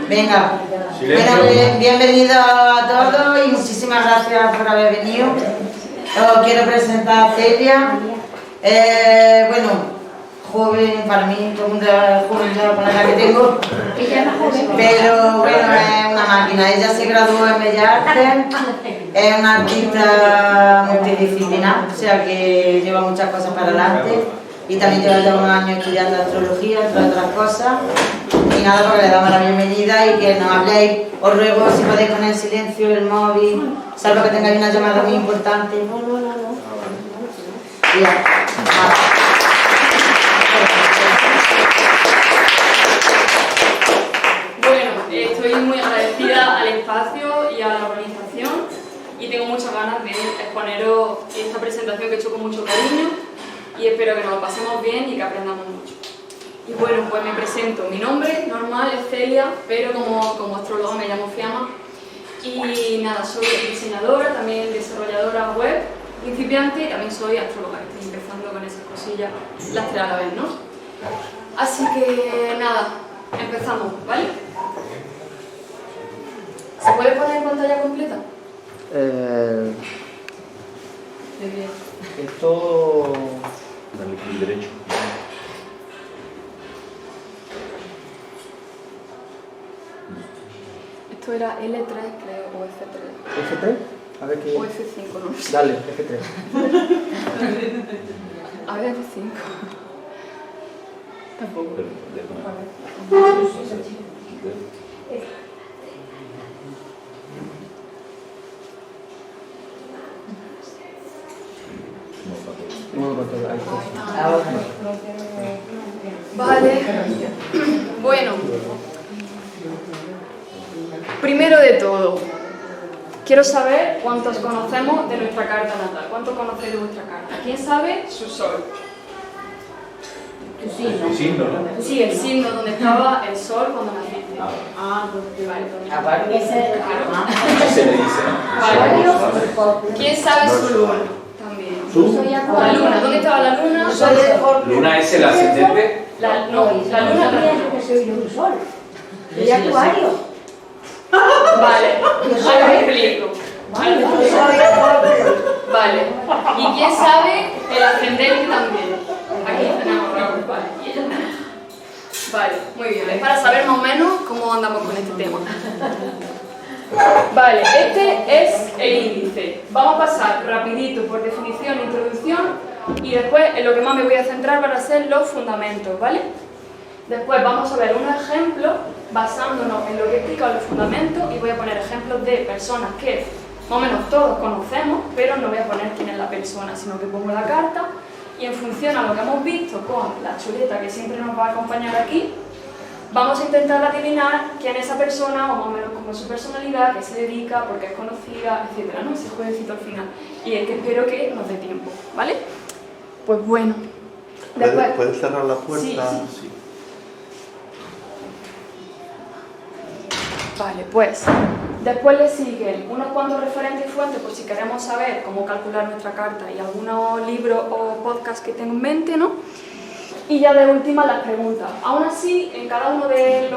Venga, bueno, bienvenido a todos y muchísimas gracias por haber venido. Os quiero presentar a Celia. Bueno, joven para mí, todo el mundo es joven ya con la edad que tengo. Pero bueno, es una máquina. Ella se graduó en Bellas Artes, es una artista multidisciplinar, o sea que lleva muchas cosas para adelante. Y también lleva ya unos años estudiando astrología, entre otras cosas. Y nada, porque le damos la bienvenida y que nos habléis. Os ruego si podéis poner en silencio el móvil, salvo que tengáis una llamada muy importante. Ya. Bueno, estoy muy agradecida al espacio y a la organización y tengo muchas ganas de exponeros esta presentación que he hecho con mucho cariño y espero que nos lo pasemos bien y que aprendamos mucho. Y bueno, pues me presento. Mi nombre normal es Celia, pero como astróloga me llamo Fiamma. Y nada, soy diseñadora, también desarrolladora web, principiante y también soy astróloga. Estoy empezando con esas cosillas, las tres a la vez, ¿no? Así que nada, empezamos, ¿vale? ¿Se puede poner en pantalla completa? Esto... Dale clic derecho. Esto era L3, creo, o F3. ¿F3? A ver qué... O F5, no sé. Dale, F3. A ver, F5. Tampoco. Vale. Bueno. Primero de todo, quiero saber cuántos conocemos de nuestra carta natal. ¿Cuántos conocéis de vuestra carta? ¿Quién sabe su sol? Tu signo, ¿no? Sí, el signo donde estaba el sol cuando naciste. Aparte, Así se le dice, ¿no? Vale. ¿Quién sabe su luna? También. ¿Tú? La luna. ¿Dónde estaba la luna? ¿Luna es el ascendente? La luna que soy un sol. ¿De Acuario? Vale, ahora me explico. Vale. ¿Y quién sabe el ascendente también? Aquí tenemos Raúl, vale. ¿Y ella? Vale, muy bien. Es para saber más o menos cómo andamos con este tema. Vale, este es el índice. Vamos a pasar rapidito por definición e introducción y después en lo que más me voy a centrar van a ser los fundamentos, ¿vale? Después vamos a ver un ejemplo basándonos en lo que he explicado los fundamentos y voy a poner ejemplos de personas que más o menos todos conocemos, pero no voy a poner quién es la persona, sino que pongo la carta y en función a lo que hemos visto con la chuleta que siempre nos va a acompañar aquí, vamos a intentar adivinar quién es esa persona o más o menos cómo es su personalidad, qué se dedica, por qué es conocida, etcétera, ¿no? Ese jueguecito al final. Y es que espero que nos dé tiempo, ¿vale? Pues bueno. Después... ¿Puedes cerrar la puerta? Sí. Vale, pues después le siguen unos cuantos referentes y fuentes por si queremos saber cómo calcular nuestra carta y algunos libros o podcasts que tengo en mente, ¿no? Y ya de última las preguntas. Aún así, en cada uno de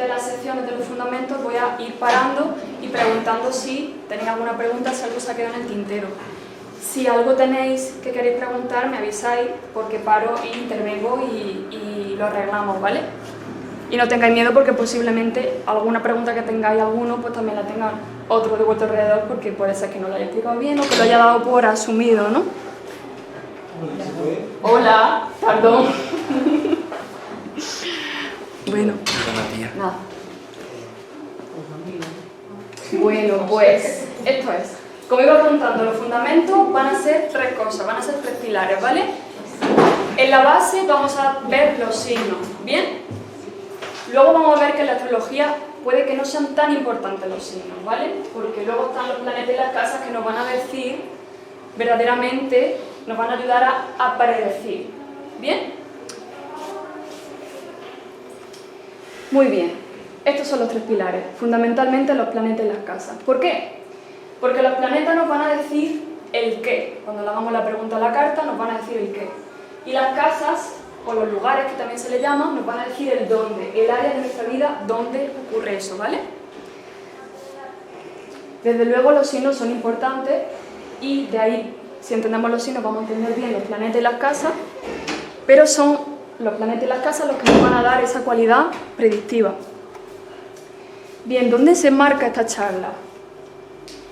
las secciones de los fundamentos voy a ir parando y preguntando si tenéis alguna pregunta, si algo se ha quedado en el tintero. Si algo tenéis que queréis preguntar, me avisáis porque paro e intervengo y lo arreglamos, ¿vale? Y no tengáis miedo porque posiblemente alguna pregunta que tengáis alguno, pues también la tengan otro de vuestro alrededor porque puede ser que no lo haya explicado bien o que lo haya dado por asumido, ¿no? Hola, perdón. Bueno, nada. Bueno, pues esto es. Como iba contando, los fundamentos van a ser tres cosas, van a ser tres pilares, ¿vale? En la base vamos a ver los signos, ¿bien? Luego vamos a ver que en la astrología puede que no sean tan importantes los signos, ¿vale? Porque luego están los planetas y las casas que nos van a decir, verdaderamente, nos van a ayudar a predecir, ¿bien? Muy bien, estos son los tres pilares, fundamentalmente los planetas y las casas. ¿Por qué? Porque los planetas nos van a decir el qué. Cuando le hagamos la pregunta a la carta nos van a decir el qué. Y las casas o los lugares que también se le llaman, nos van a decir el dónde, el área de nuestra vida donde ocurre eso, ¿vale? Desde luego los signos son importantes y de ahí, si entendemos los signos, vamos a entender bien los planetas y las casas, pero son los planetas y las casas los que nos van a dar esa cualidad predictiva. Bien, ¿dónde se enmarca esta charla?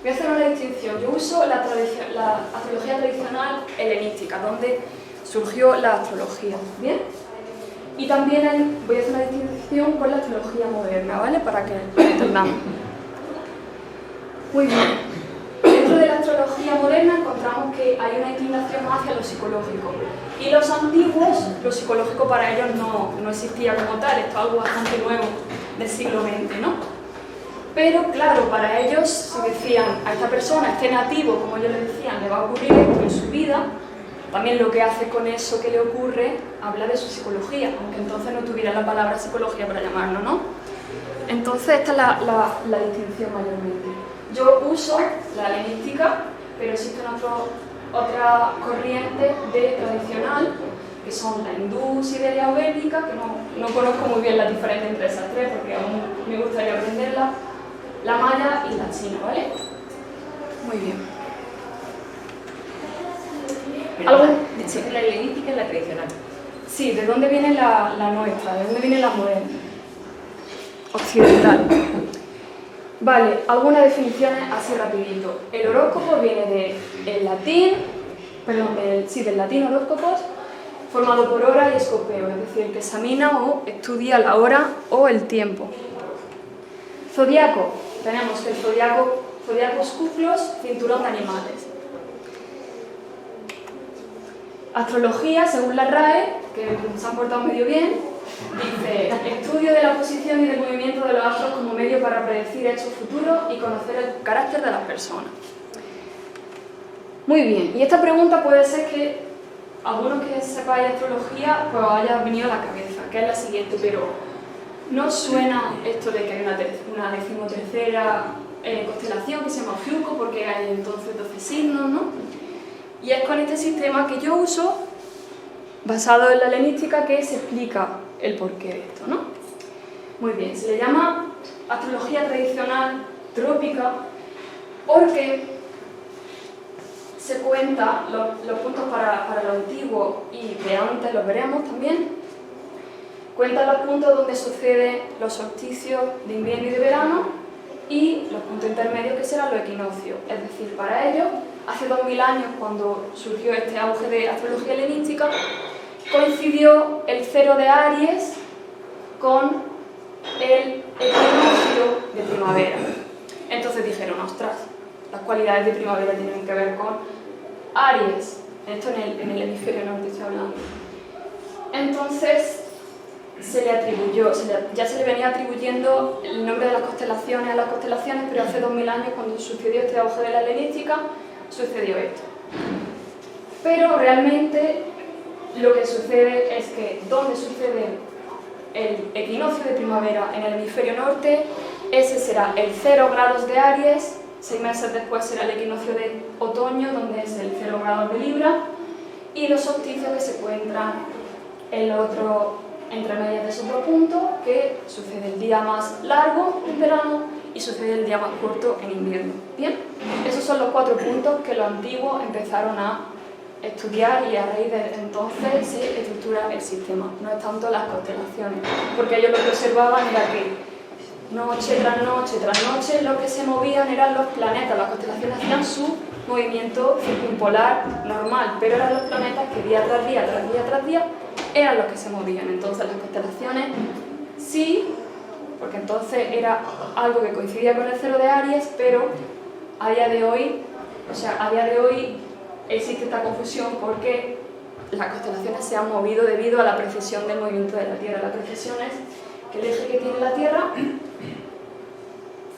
Voy a hacer una distinción. Yo uso la astrología tradicional helenística, donde surgió la astrología, ¿bien? Y también voy a hacer una distinción con la astrología moderna, ¿vale? Para que lo entendamos. Muy bien. Dentro de la astrología moderna encontramos que hay una inclinación hacia lo psicológico. Y los antiguos, lo psicológico para ellos no existía como tal, esto es algo bastante nuevo del siglo XX, ¿no? Pero claro, para ellos, si decían a esta persona, este nativo, como ellos le decían, le va a ocurrir esto en su vida, también lo que hace con eso que le ocurre, habla de su psicología, aunque entonces no tuviera la palabra psicología para llamarlo, ¿no? Entonces esta es la distinción mayormente. Yo uso la helenística, pero existen otra corriente tradicional, que son la hindú, sideria o védica, que no conozco muy bien la diferencia entre esas tres, porque aún me gustaría aprenderla, la maya y la china, ¿vale? Muy bien. Sí. La helenística y la tradicional. Sí, ¿de dónde viene la nuestra? ¿De dónde viene la moderna? Occidental. Vale, algunas definiciones así rapidito. El horóscopo viene del latín horóscopos, formado por hora y escopeo, es decir, que examina o estudia la hora o el tiempo. Zodiaco, tenemos que el zodiacos cuclos, cinturón de animales. Astrología, según la RAE, que se han portado medio bien, dice: estudio de la posición y del movimiento de los astros como medio para predecir hechos futuros y conocer el carácter de las personas. Muy bien, y esta pregunta puede ser que algunos que sepáis astrología pues os haya venido a la cabeza, que es la siguiente, pero ¿no os suena esto de que hay una decimotercera constelación que se llama Ofiuco, porque hay entonces 12 signos, ¿no? Y es con este sistema que yo uso, basado en la helenística, que se explica el porqué de esto, ¿no? Muy bien, se le llama astrología tradicional trópica porque se cuenta los puntos para lo antiguo y de antes, los veremos también. Cuenta los puntos donde suceden los solsticios de invierno y de verano y los puntos intermedios, que serán los equinoccios. Es decir, para ellos, hace 2000 años, cuando surgió este auge de astrología helenística, coincidió el cero de Aries con el equinoccio de primavera. Entonces dijeron: ostras, las cualidades de primavera tienen que ver con Aries. Esto en el hemisferio norte estoy hablando. Entonces se le atribuyó, ya se le venía atribuyendo el nombre de las constelaciones a las constelaciones, pero hace 2000 años, cuando sucedió este auge de la helenística, sucedió esto. Pero realmente lo que sucede es que donde sucede el equinoccio de primavera en el hemisferio norte, ese será el 0 grados de Aries, 6 meses después será el equinoccio de otoño, donde es el 0 grados de Libra, y los solsticios que se encuentran entre medias de esos dos puntos, que sucede el día más largo en verano y sucede el día más corto en invierno. Bien, esos son los 4 puntos que los antiguos empezaron a estudiar y a raíz de entonces se estructura el sistema, no es tanto las constelaciones, porque ellos lo que observaban era que noche tras noche tras noche lo que se movían eran los planetas, las constelaciones hacían su movimiento circumpolar normal, pero eran los planetas que día tras día, tras día tras día, eran los que se movían. Entonces las constelaciones sí, porque entonces era algo que coincidía con el 0 de Aries, pero a día de hoy existe esta confusión porque las constelaciones se han movido debido a la precesión del movimiento de la Tierra. La precesión es que el eje que tiene la Tierra,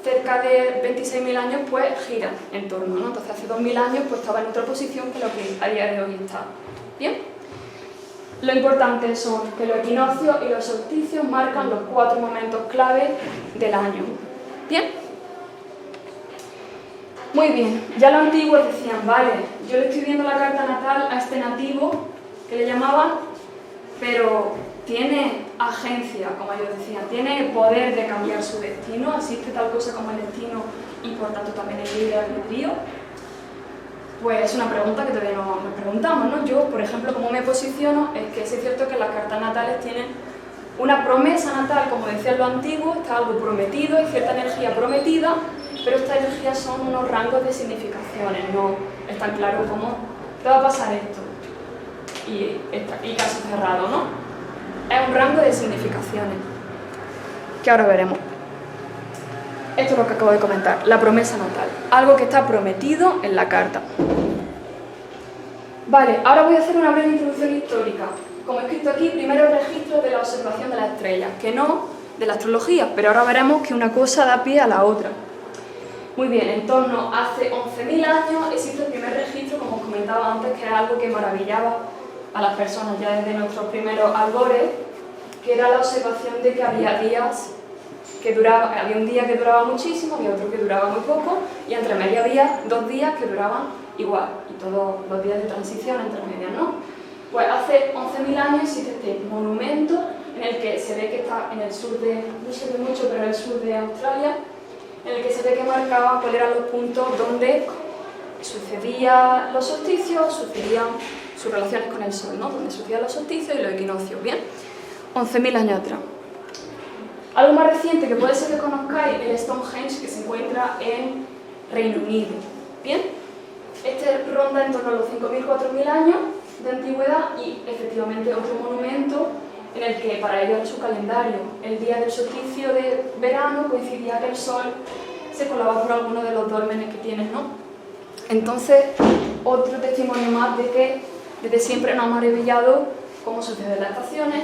cerca de 26.000 años, pues gira en torno, ¿no? Entonces hace 2000 años pues estaba en otra posición que lo que a día de hoy está. ¿Bien? Lo importante son que los equinoccios y los solsticios marcan los 4 momentos clave del año. ¿Bien? Muy bien, ya los antiguos decían: vale, yo le estoy viendo la carta natal a este nativo, que le llamaban pero tiene agencia, como ellos decían, tiene poder de cambiar su destino, existe tal cosa como el destino y por tanto también el libre albedrío. Pues es una pregunta que todavía no nos preguntamos, ¿no? Yo, por ejemplo, como me posiciono, es que sí es cierto que las cartas natales tienen una promesa natal, como decían los antiguos, está algo prometido, hay cierta energía prometida, pero estas energías son unos rangos de significaciones, no es tan claro como te va a pasar esto y caso cerrado, ¿no? Es un rango de significaciones que ahora veremos. Esto es lo que acabo de comentar, la promesa natal, algo que está prometido en la carta. Vale, ahora voy a hacer una breve introducción histórica. Como he escrito aquí, primero el registro de la observación de las estrellas, que no de la astrología, pero ahora veremos que una cosa da pie a la otra. Muy bien, en torno a hace 11.000 años existe el primer registro, como os comentaba antes, que era algo que maravillaba a las personas ya desde nuestros primeros albores, que era la observación de que había días que duraban, había un día que duraba muchísimo, había otro que duraba muy poco, y entre medio había 2 días que duraban igual, y todos los días de transición entre medias, ¿no? Pues hace 11.000 años existe este monumento en el que se ve que está en el sur de, no se ve mucho, pero en el sur de Australia, en el que se ve que marcaba cuáles eran los puntos donde sucedían los solsticios, sucedían sus relaciones con el Sol, ¿no? Donde sucedían los solsticios y los equinoccios, ¿bien? 11.000 años atrás. Algo más reciente que puede ser que conozcáis, el Stonehenge, que se encuentra en Reino Unido, ¿bien? Este ronda en torno a los 5.000, 4.000 años de antigüedad y efectivamente otro monumento en el que para ellos era su calendario. El día del solsticio de verano coincidía que el Sol se colaba por alguno de los dólmenes que tienes, ¿no? Entonces, otro testimonio más de que desde siempre nos ha maravillado cómo suceden las estaciones,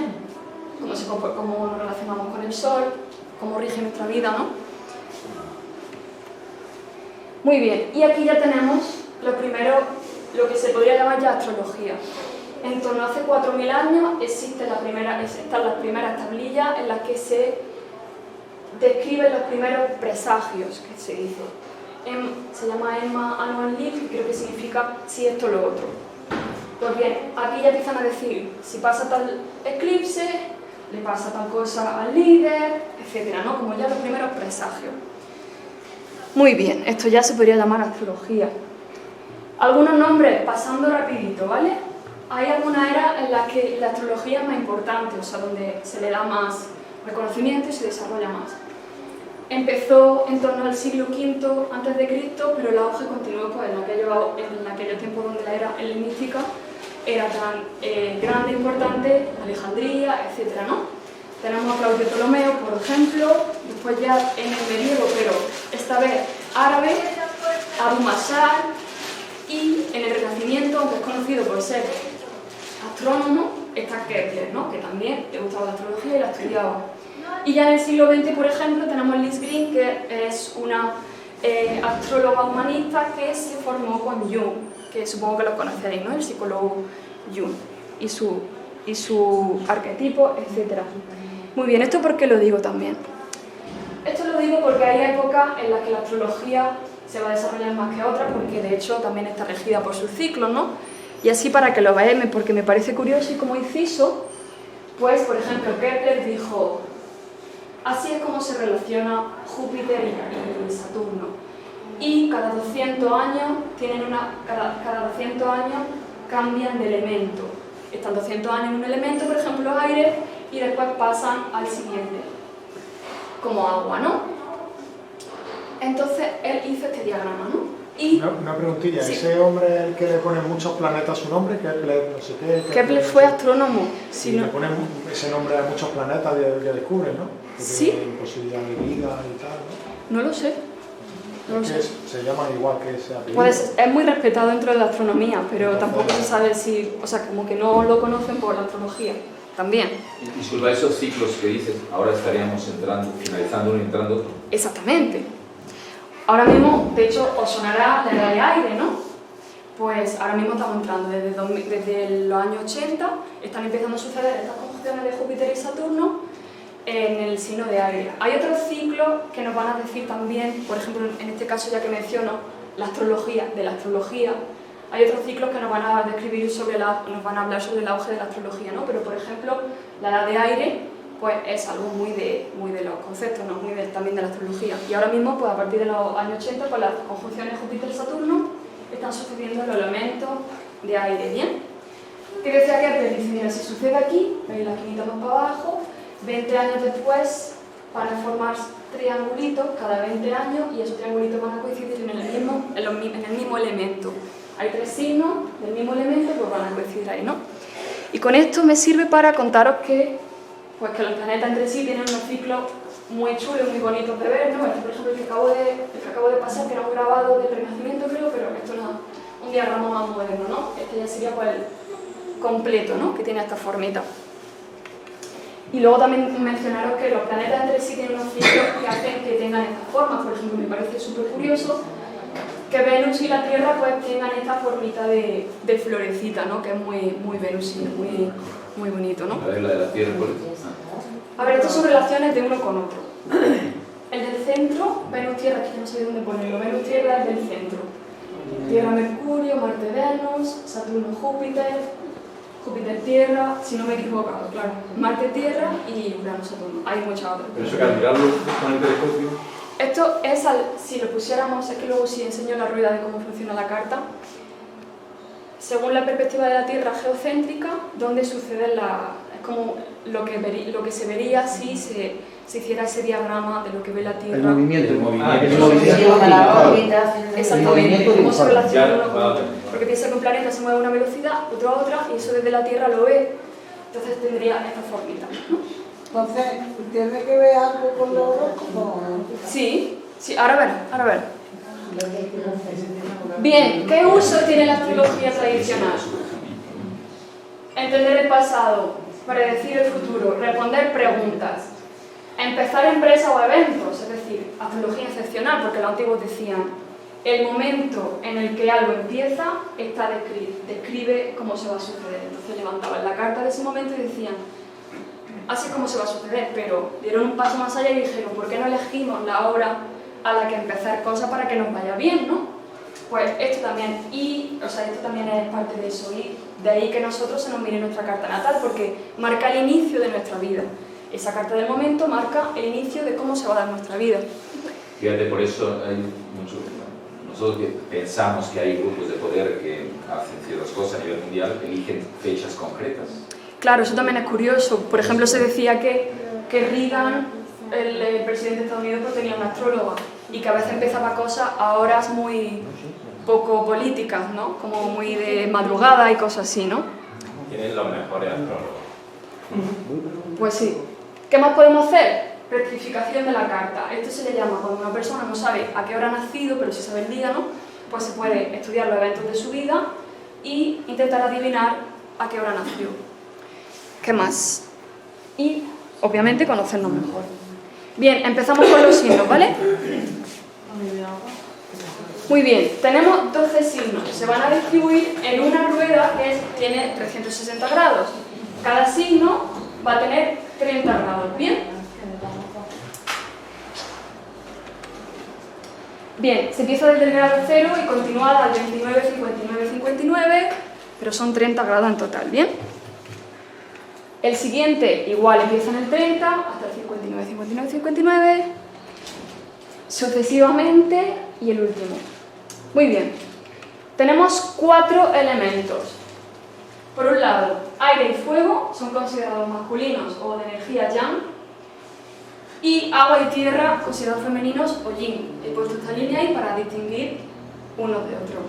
cómo nos relacionamos con el Sol, cómo rige nuestra vida, ¿no? Muy bien, y aquí ya tenemos lo primero, lo que se podría llamar ya astrología. En torno a hace 4.000 años están las primeras tablillas en las que se describen los primeros presagios, que se dice. Se llama Emma Annual Leaf, que creo que significa si esto o lo otro. Pues bien, aquí ya empiezan a decir si pasa tal eclipse, le pasa tal cosa al líder, etc., ¿no? Como ya los primeros presagios. Muy bien, esto ya se podría llamar astrología. Algunos nombres, pasando rapidito, ¿vale? Hay alguna era en la que la astrología es más importante, o sea, donde se le da más reconocimiento y se desarrolla más. Empezó en torno al siglo V a.C., pero el auge continuó pues, en aquellos tiempos donde la era helenística era tan grande e importante, Alejandría, etc., ¿no? Tenemos a Claudio Ptolomeo, por ejemplo, después ya en el medievo, pero esta vez árabe, Abu Mashar, y en el Renacimiento, aunque es conocido por ser astrónomo, está Kepler, ¿no? Que también le gustaba la astrología y la estudiaba. Y ya en el siglo XX, por ejemplo, tenemos Liz Green, que es una astróloga humanista que se formó con Jung, que supongo que lo conocéis, ¿no? El psicólogo Jung y su arquetipo, etc. Muy bien, ¿esto por qué lo digo también? Esto lo digo porque hay épocas en las que la astrología se va a desarrollar más que otras, porque de hecho también está regida por sus ciclos, ¿no? Y así para que lo veáis, porque me parece curioso y como inciso, pues por ejemplo Kepler dijo: así es como se relaciona Júpiter y Saturno. Y cada 200 años cada 200 años cambian de elemento. Están 200 años en un elemento, por ejemplo aire, y después pasan al siguiente, como agua, ¿no? Entonces él hizo este diagrama, ¿no? Y, una preguntilla, sí. ¿Ese hombre el que le pone muchos planetas a su nombre? Kepler, no sé qué. Kepler fue astrónomo. Si le pone ese nombre a muchos planetas que descubre, ¿no? Que sí. tiene posibilidad de vida y tal, ¿no? No lo sé. No lo sé. Se llama igual que ese apellido. Pues es muy respetado dentro de la astronomía, pero tampoco se sabe si... O sea, como que no lo conocen por la astrología. También. Disculpa, esos ciclos que dices, ahora estaríamos finalizando uno y entrando otro. Exactamente. Ahora mismo, de hecho, os sonará la era de aire, ¿no? Pues ahora mismo estamos entrando desde los años 80, están empezando a suceder estas conjunciones de Júpiter y Saturno en el signo de aire. Hay otros ciclos que nos van a decir también, por ejemplo, en este caso ya que menciono la astrología, Hay otros ciclos que nos van a describir nos van a hablar sobre el auge de la astrología, ¿no? Pero por ejemplo, la edad de aire pues es algo muy de los conceptos, ¿no? También de la astrología. Y ahora mismo, pues a partir de los años 80, con las conjunciones Júpiter-Saturno, están sucediendo los elementos de aire, ¿bien? Que decía que antes dice, mira, si sucede aquí, veis la esquinita más para abajo, 20 años después van a formar triangulitos cada 20 años y esos triangulitos van a coincidir en el mismo elemento. Hay 3 signos del mismo elemento, pues van a coincidir ahí, ¿no? Y con esto me sirve para contaros que los planetas entre sí tienen unos ciclos muy chulos, muy bonitos de ver, ¿no? Este, por ejemplo, el que acabo de pasar, que era un grabado del Renacimiento, creo, pero esto es un diagrama más moderno, ¿no? Este ya sería pues el completo, ¿no? Que tiene esta formita. Y luego también mencionaros que los planetas entre sí tienen unos ciclos que hacen que tengan estas formas. Por ejemplo, me parece súper curioso que Venus y la Tierra pues tengan esta formita de florecita, ¿no? Que es muy venusino, muy bonito, ¿no? A ver, la de la Tierra, ¿cuál es? A ver, estas son relaciones de uno con otro. El del centro, Venus-Tierra, que ya no sé dónde ponerlo. Venus-Tierra es del centro. Tierra-Mercurio, Marte-Venus, Saturno-Júpiter, Júpiter-Tierra, si no me he equivocado, claro. Marte-Tierra y Urano-Saturno. Hay muchas otras. Pero eso que al mirarlo con el telescopio. Esto es, si lo pusiéramos, es que luego sí enseño la rueda de cómo funciona la carta. Según la perspectiva de la Tierra geocéntrica, donde sucede es como lo que se vería si se hiciera ese diagrama de lo que ve la Tierra. El movimiento. La órbita. Exactamente, cómo se relaciona uno con vale. otro. Porque piensa que un planeta se mueve a una velocidad, otro a otra, y eso desde la Tierra lo ve. Entonces tendría esta formita, ¿no? Entonces, ¿tiene que ver algo con los horóscopos? Sí, ahora ver. Bien, ¿qué uso tiene la astrología tradicional? Entender el pasado, predecir el futuro, responder preguntas, empezar empresas o eventos, es decir, astrología excepcional, porque los antiguos decían, el momento en el que algo empieza, describe cómo se va a suceder. Entonces levantaban la carta de ese momento y decían, así es como se va a suceder, pero dieron un paso más allá y dijeron, ¿por qué no elegimos la hora a la que empezar cosas para que nos vaya bien, ¿no? Pues esto también, esto también es parte de eso, y de ahí que nosotros se nos mire nuestra carta natal, porque marca el inicio de nuestra vida. Esa carta del momento marca el inicio de cómo se va a dar nuestra vida. Fíjate, por eso hay nosotros que pensamos que hay grupos de poder que hacen ciertas cosas a nivel mundial, eligen fechas concretas. Claro, eso también es curioso. Por ejemplo, se decía que Reagan, el presidente de Estados Unidos, pues tenía una astróloga y que a veces empezaba cosas a horas muy poco políticas, ¿no? Como muy de madrugada y cosas así, ¿no? Tienen los mejores astrólogos. Pues sí. ¿Qué más podemos hacer? Rectificación de la carta. Esto se le llama cuando una persona no sabe a qué hora ha nacido, pero sí sabe el día, ¿no? Pues se puede estudiar los eventos de su vida y intentar adivinar a qué hora nació. ¿Qué más? Y, obviamente, conocernos mejor. Bien, empezamos con los signos, ¿vale? Muy bien, tenemos 12 signos. Se van a distribuir en una rueda que tiene 360 grados. Cada signo va a tener 30 grados, ¿bien? Bien, se empieza desde el grado 0 y continúa al 29, 59, 59, pero son 30 grados en total, ¿bien? El siguiente igual empieza en el 30 hasta el 59, 59, 59, sucesivamente, y el último. Muy bien, tenemos 4 elementos. Por un lado, aire y fuego son considerados masculinos o de energía yang, y agua y tierra considerados femeninos o yin. He puesto esta línea ahí para distinguir unos de otros.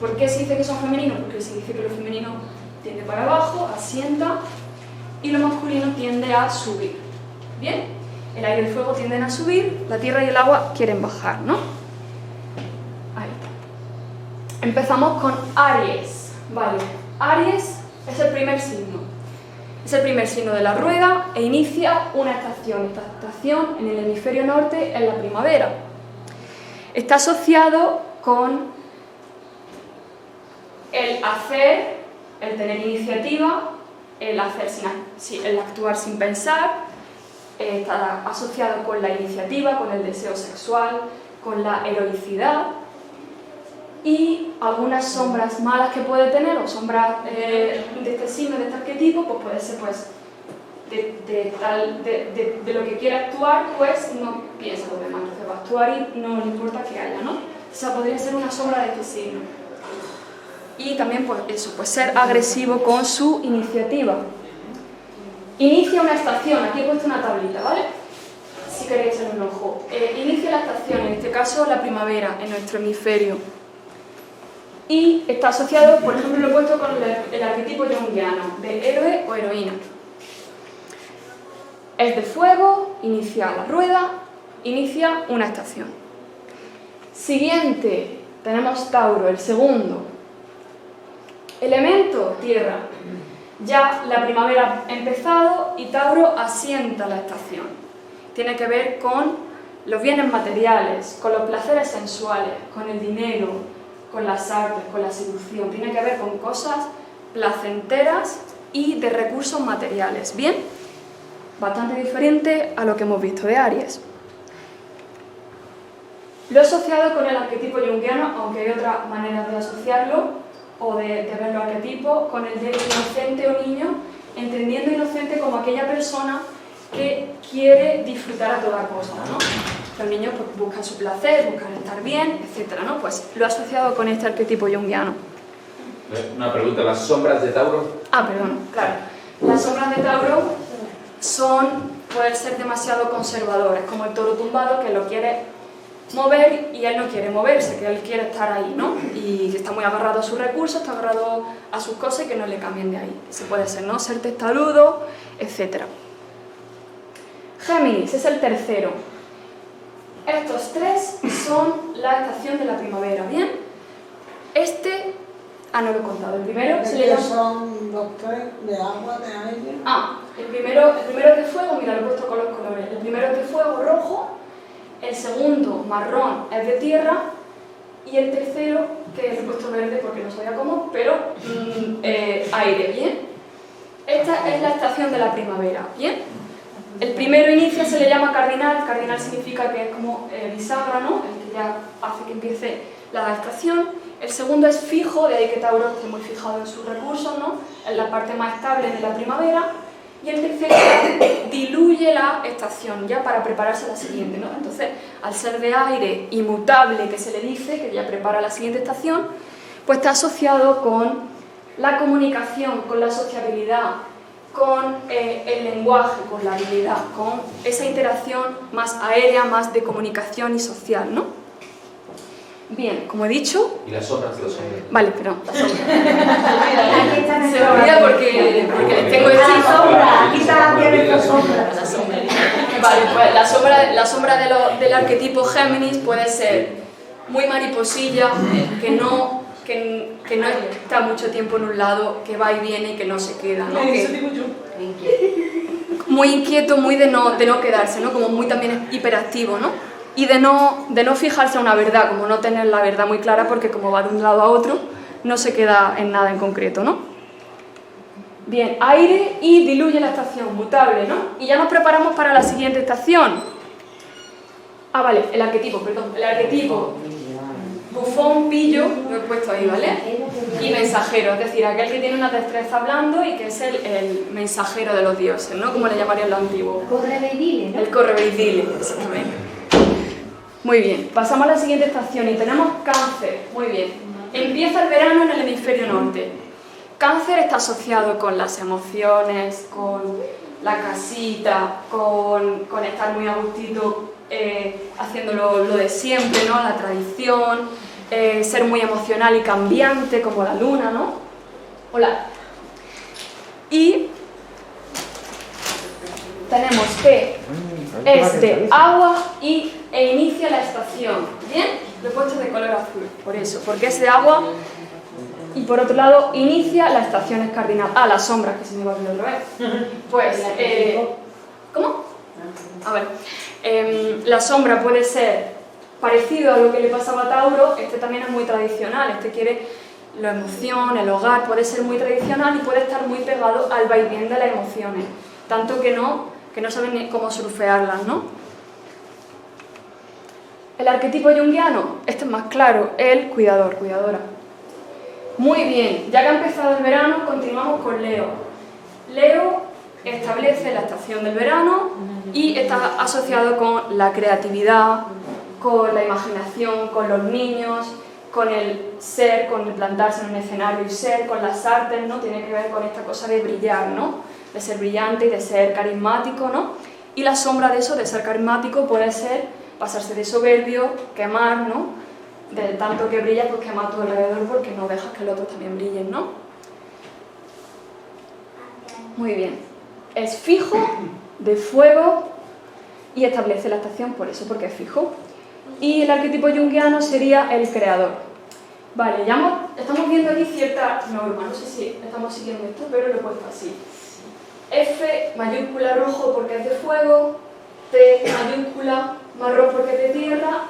¿Por qué se dice que son femeninos? Porque se dice que lo femenino tiende para abajo, asienta, y lo masculino tiende a subir. ¿Bien? El aire y el fuego tienden a subir, la tierra y el agua quieren bajar, ¿no? Ahí. Empezamos con Aries. Vale, Aries es el primer signo. Es el primer signo de la rueda e inicia una estación. Esta estación en el hemisferio norte es la primavera. Está asociado con el hacer, el tener iniciativa, el actuar sin pensar. Está asociado con la iniciativa, con el deseo sexual, con la heroicidad, y algunas sombras malas que puede tener o sombras de este signo, de este arquetipo, pues puede ser pues de lo que quiere actuar, pues no piensa lo demás, entonces va a actuar y no le importa que haya, ¿no? O sea, podría ser una sombra de este signo. Y también pues eso, pues ser agresivo con su iniciativa. Inicia una estación, aquí he puesto una tablita, ¿vale? Si queréis echarle un ojo. Inicia la estación, en este caso la primavera, en nuestro hemisferio. Y está asociado, por ejemplo, lo he puesto con el arquetipo junguiano, de héroe o heroína. Es de fuego, inicia la rueda, inicia una estación. Siguiente, tenemos Tauro, el segundo. Elemento, tierra. Ya la primavera ha empezado y Tauro asienta la estación. Tiene que ver con los bienes materiales, con los placeres sensuales, con el dinero, con las artes, con la seducción. Tiene que ver con cosas placenteras y de recursos materiales. ¿Bien? Bastante diferente a lo que hemos visto de Aries. Lo he asociado con el arquetipo junguiano, aunque hay otras maneras de asociarlo o de ver los arquetipos, con el de inocente o niño, entendiendo inocente como aquella persona que quiere disfrutar a toda costa, ¿no? Los niños pues, buscan su placer, buscan estar bien, etc., ¿no? Pues lo he asociado con este arquetipo junguiano. Una pregunta, ¿las sombras de Tauro? Ah, perdón, claro. Las sombras de Tauro pueden ser demasiado conservadoras, como el toro tumbado que lo quiere mover y él no quiere moverse, que él quiere estar ahí, ¿no? Y está muy agarrado a sus recursos, está agarrado a sus cosas y que no le cambien de ahí. Se puede ser, ¿no? Ser testarudo, etc. Géminis es el tercero. Estos tres son la estación de la primavera, ¿bien? No lo he contado. El primero se le llama... son los tres de agua, de aire. El primero es de fuego, mira, lo he puesto con los colores. El primero es de fuego rojo, el segundo marrón es de tierra y el tercero, que le he puesto verde porque no sabía cómo, pero aire, ¿bien? Esta es la estación de la primavera, ¿bien? El primero inicia, se le llama cardinal. Cardinal significa que es como bisagra, ¿no? El que ya hace que empiece la estación. El segundo es fijo, de ahí que Tauro esté muy fijado en sus recursos, ¿no? Es la parte más estable de la primavera. Y el tercero diluye la estación ya para prepararse a la siguiente, ¿no? Entonces, al ser de aire inmutable, que se le dice, que ya prepara la siguiente estación, pues está asociado con la comunicación, con la sociabilidad, con el lenguaje, con la habilidad, con esa interacción más aérea, más de comunicación y social, ¿no? Bien, como he dicho... ¿Y las sombras de los hombres? Vale, perdón, las sombras. Se Se me olvida porque les tengo la sombra, aquí está bien la sombra. Vale, pues la sombra del arquetipo Géminis puede ser muy mariposilla, que no está mucho tiempo en un lado, que va y viene y que no se queda, ¿no? Muy inquieto, muy de no quedarse, ¿no? Como muy también hiperactivo, ¿no? Y de no fijarse en una verdad, como no tener la verdad muy clara, porque como va de un lado a otro, no se queda en nada en concreto, ¿no? Bien, aire y diluye la estación, mutable, ¿no? Y ya nos preparamos para la siguiente estación. Ah, vale, el arquetipo, bufón, pillo, lo he puesto ahí, ¿vale? Y mensajero, es decir, aquel que tiene una destreza hablando y que es el mensajero de los dioses, ¿no? Como le llamarían los antiguos. Correveidile, ¿no? El correveidile, exactamente. Muy bien, pasamos a la siguiente estación y tenemos Cáncer. Muy bien, empieza el verano en el hemisferio norte. Cáncer está asociado con las emociones, con la casita, con estar muy a gustito haciendo lo de siempre, ¿no? La tradición, ser muy emocional y cambiante como la luna, ¿no? Hola. Y tenemos que es de agua e inicia la estación. ¿Bien? Lo he puesto de color azul, por eso, porque es de agua y por otro lado inicia la estación es cardinal. Ah, las sombras, que se me va a olvidar otra vez. Pues, ¿cómo? A ver, la sombra puede ser parecido a lo que le pasaba a Tauro. Este también es muy tradicional, este quiere la emoción, el hogar, puede ser muy tradicional y puede estar muy pegado al vaivén de las emociones, tanto que no saben ni cómo surfearlas, ¿no? El arquetipo junguiano, este es más claro, el cuidador, cuidadora. Muy bien, ya que ha empezado el verano, continuamos con Leo. Leo establece la estación del verano y está asociado con la creatividad, con la imaginación, con los niños, con el ser, con el plantarse en un escenario y ser, con las artes, ¿no? Tiene que ver con esta cosa de brillar, ¿no? De ser brillante y de ser carismático, ¿no? Y la sombra de eso, de ser carismático, puede ser pasarse de soberbio, quemar, ¿no? De tanto que brillas, pues quema a tu alrededor porque no dejas que los otros también brillen, ¿no? Muy bien. Es fijo, de fuego, y establece la estación por eso, porque es fijo. Y el arquetipo junguiano sería el creador. Vale, ya estamos viendo aquí cierta norma, no sé si estamos siguiendo esto, pero lo he puesto así. F mayúscula rojo porque es de fuego, T mayúscula marrón porque es de tierra,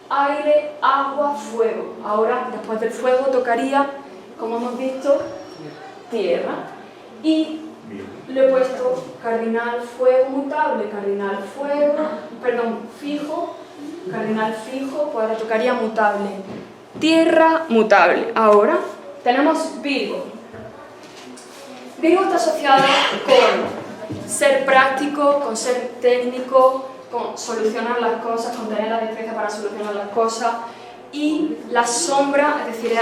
aire, agua, fuego. Ahora, después del fuego, tocaría, como hemos visto, tierra. Y le he puesto cardinal fuego mutable, cardinal fuego, perdón, fijo, cardinal fijo, pues ahora tocaría mutable. Tierra mutable. Ahora tenemos Virgo. Virgo está asociado con ser práctico, con ser técnico, con solucionar las cosas, con tener la destreza para solucionar las cosas. Y la sombra, es decir, es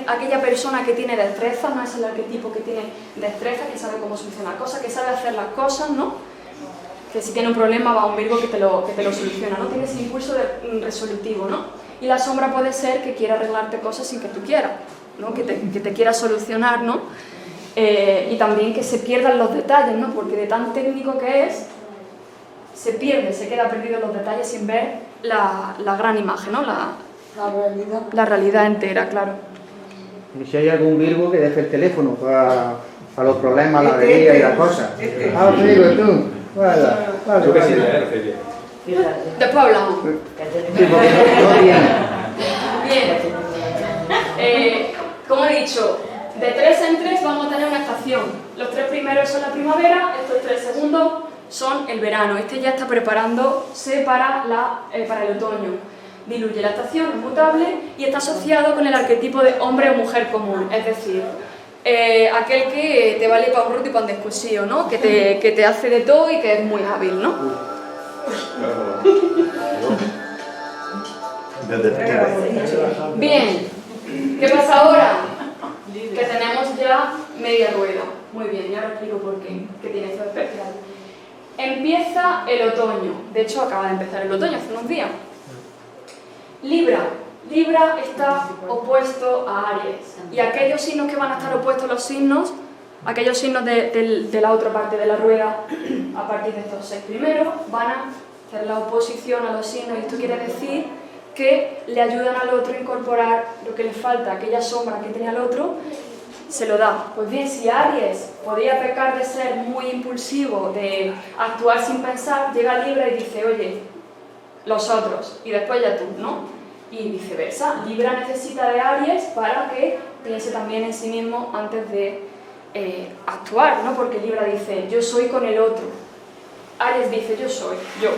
aquella persona que tiene destreza, no es el arquetipo que tiene destreza, que sabe cómo solucionar cosas, que sabe hacer las cosas, ¿no? Que si tiene un problema va a un Virgo que te lo soluciona, ¿no? Tiene ese impulso resolutivo, ¿no? Y la sombra puede ser que quiera arreglarte cosas sin que tú quieras, ¿no? Que te quiera solucionar, ¿no? Y también que se pierdan los detalles, ¿no? Porque de tan técnico que es, se pierde, se queda perdido en los detalles sin ver la gran imagen, ¿no? La realidad entera, claro. Y si hay algún Virgo que deje el teléfono para los problemas, la avería y las cosas. Ah, te digo tú. Vale, Yo que sí, Celia. Después hablamos. Sí, porque no viene. Bien. Como he dicho, de 3 en 3 vamos a tener una estación. Los 3 primeros son la primavera, estos 3 segundos son el verano. Este ya está preparándose para el otoño. Diluye la estación, es mutable y está asociado con el arquetipo de hombre o mujer común, es decir, aquel que te vale para un roto y para un descosío, ¿no? Que te hace de todo y que es muy hábil, ¿no? Bien, ¿qué pasa ahora? Que tenemos ya media rueda. Muy bien, ya os explico por qué, que tiene esto especial. Empieza el otoño, de hecho acaba de empezar el otoño hace unos días. Libra está opuesto a Aries y aquellos signos que van a estar opuestos a los signos, aquellos signos de la otra parte de la rueda, a partir de estos 6 primeros, van a hacer la oposición a los signos y esto quiere decir que le ayudan al otro a incorporar lo que le falta, aquella sombra que tenía el otro, se lo da. Pues bien, si Aries podía pecar de ser muy impulsivo, de actuar sin pensar, llega Libra y dice, oye, los otros, y después ya tú, ¿no? Y viceversa. Libra necesita de Aries para que piense también en sí mismo antes de actuar, ¿no? Porque Libra dice, yo soy con el otro. Aries dice, yo soy, yo.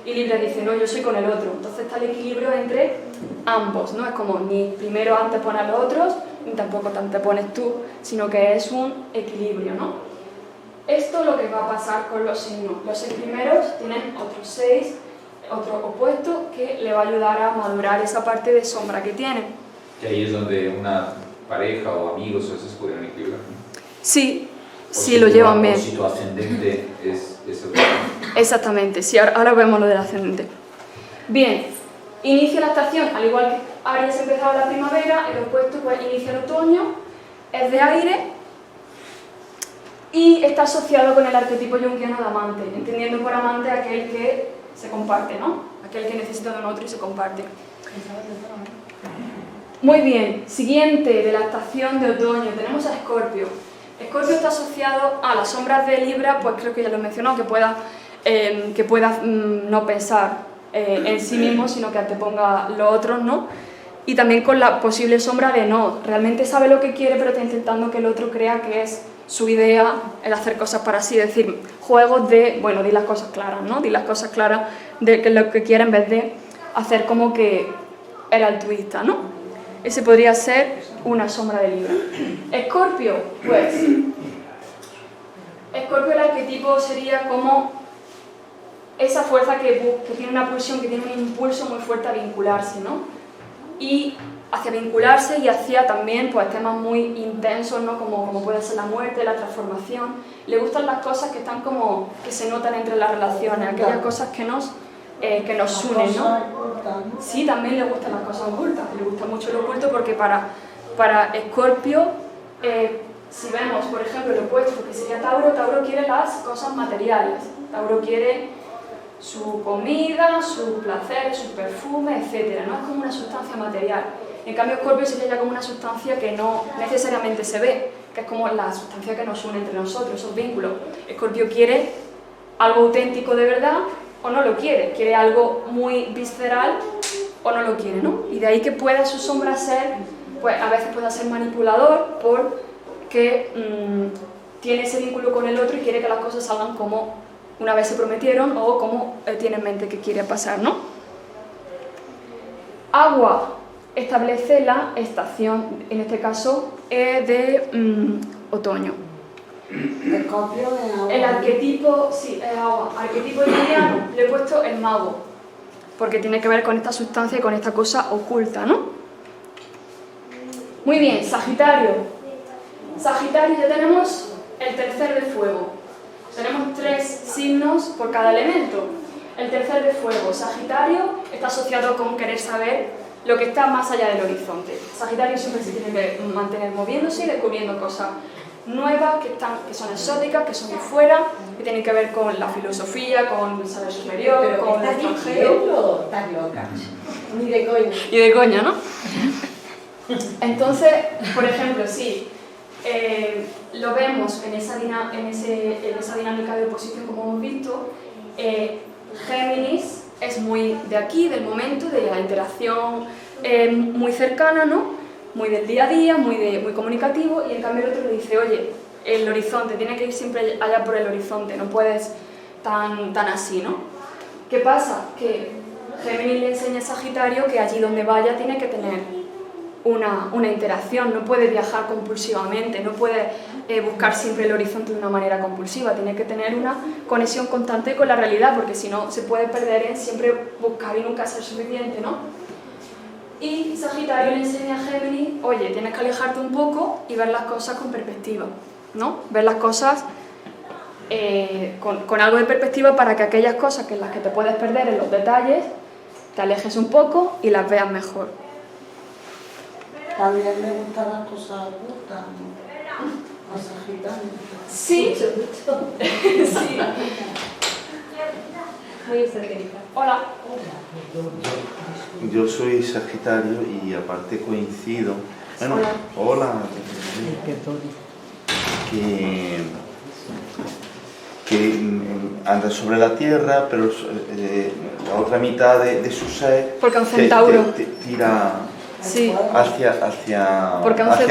Y Libra dice, no, yo soy con el otro. Entonces está el equilibrio entre ambos, ¿no? Es como ni primero antepones a los otros, ni tampoco te antepones tú, sino que es un equilibrio, ¿no? Esto es lo que va a pasar con los signos. Los 6 primeros tienen otros 6, otro opuesto que le va a ayudar a madurar esa parte de sombra que tiene. Que ahí es donde una pareja o amigos a veces pueden equilibrar. Sí, sí lo llevan bien. Si tu ascendente es el... Exactamente, sí, ahora vemos lo del ascendente. Bien, inicia la estación, al igual que Aries empezaba la primavera, el opuesto pues inicia el otoño, es de aire y está asociado con el arquetipo junguiano de amante, entendiendo por amante aquel que se comparte, ¿no? Aquel que necesita de un otro y se comparte. Muy bien, siguiente de la estación de otoño, tenemos a Escorpio. Escorpio está asociado a las sombras de Libra, pues creo que ya lo he mencionado, que pueda no pensar en sí mismo, sino que anteponga los otros, ¿no? Y también con la posible sombra de no, realmente sabe lo que quiere, pero está intentando que el otro crea que es su idea, el hacer cosas para sí, es decir, juegos de, bueno, di las cosas claras, ¿no? Di las cosas claras de que lo que quiere en vez de hacer como que era altruista, ¿no? Ese podría ser una sombra de Libra. Escorpio, pues, Escorpio el arquetipo sería como esa fuerza que tiene una pulsión, que tiene un impulso muy fuerte a vincularse, ¿no? Y hacia vincularse y hacia también pues, temas muy intensos, ¿no? Como puede ser la muerte, la transformación. Le gustan las cosas que están como, que se notan entre las relaciones, aquellas cosas que nos unen, ¿no? Sí, también le gustan las cosas ocultas, le gusta mucho lo oculto porque para Escorpio, si vemos, por ejemplo, lo opuesto, que sería Tauro, Tauro quiere las cosas materiales, Tauro quiere su comida, su placer, su perfume, etc. No es como una sustancia material. En cambio, Escorpio sería ya como una sustancia que no necesariamente se ve, que es como la sustancia que nos une entre nosotros, esos vínculos. Escorpio quiere algo auténtico de verdad o no lo quiere algo muy visceral o no lo quiere, ¿no? Y de ahí que pueda su sombra ser, pues a veces pueda ser manipulador porque tiene ese vínculo con el otro y quiere que las cosas salgan como una vez se prometieron o como tiene en mente que quiere pasar, ¿no? Agua establece la estación, en este caso de otoño. Escorpio es agua. El arquetipo, sí, es agua. Arquetipo italiano, le he puesto el mago, porque tiene que ver con esta sustancia y con esta cosa oculta, ¿no? Muy bien, Sagitario. Sagitario ya tenemos el tercer de fuego. Tenemos 3 signos por cada elemento. El tercer de fuego, Sagitario, está asociado con querer saber lo que está más allá del horizonte. Sagitario siempre se tiene que mantener moviéndose y descubriendo cosas nuevas que son exóticas, que son de fuera, que tienen que ver con la filosofía, con el saber superior, con el extranjero. Estás loca. Ni de coña. Y de coña, ¿no? Entonces, por ejemplo, sí, lo vemos en esa dinámica de oposición como hemos visto. Géminis es muy de aquí, del momento, de la interacción muy cercana, ¿no? Muy del día a día, muy comunicativo, y en cambio el otro le dice, oye, el horizonte, tiene que ir siempre allá por el horizonte, no puedes tan así, ¿no? ¿Qué pasa? Que Géminis le enseña a Sagitario que allí donde vaya tiene que tener una interacción, no puede viajar compulsivamente, no puede buscar siempre el horizonte de una manera compulsiva, tiene que tener una conexión constante con la realidad, porque si no se puede perder en siempre buscar y nunca ser suficiente, ¿no? Y Sagitario le enseña a Géminis, oye, tienes que alejarte un poco y ver las cosas con perspectiva, ¿no? Ver las cosas con algo de perspectiva para que aquellas cosas en las que te puedes perder en los detalles, te alejes un poco y las veas mejor. También le gustan las cosas ocultas, ¿no? A Sagitario. Sí. Sí. Muy esotérica. Hola. Yo soy Sagitario y aparte coincido. Bueno, hola. Que anda sobre la Tierra, pero la otra mitad de su ser porque un centauro tira sí. hacia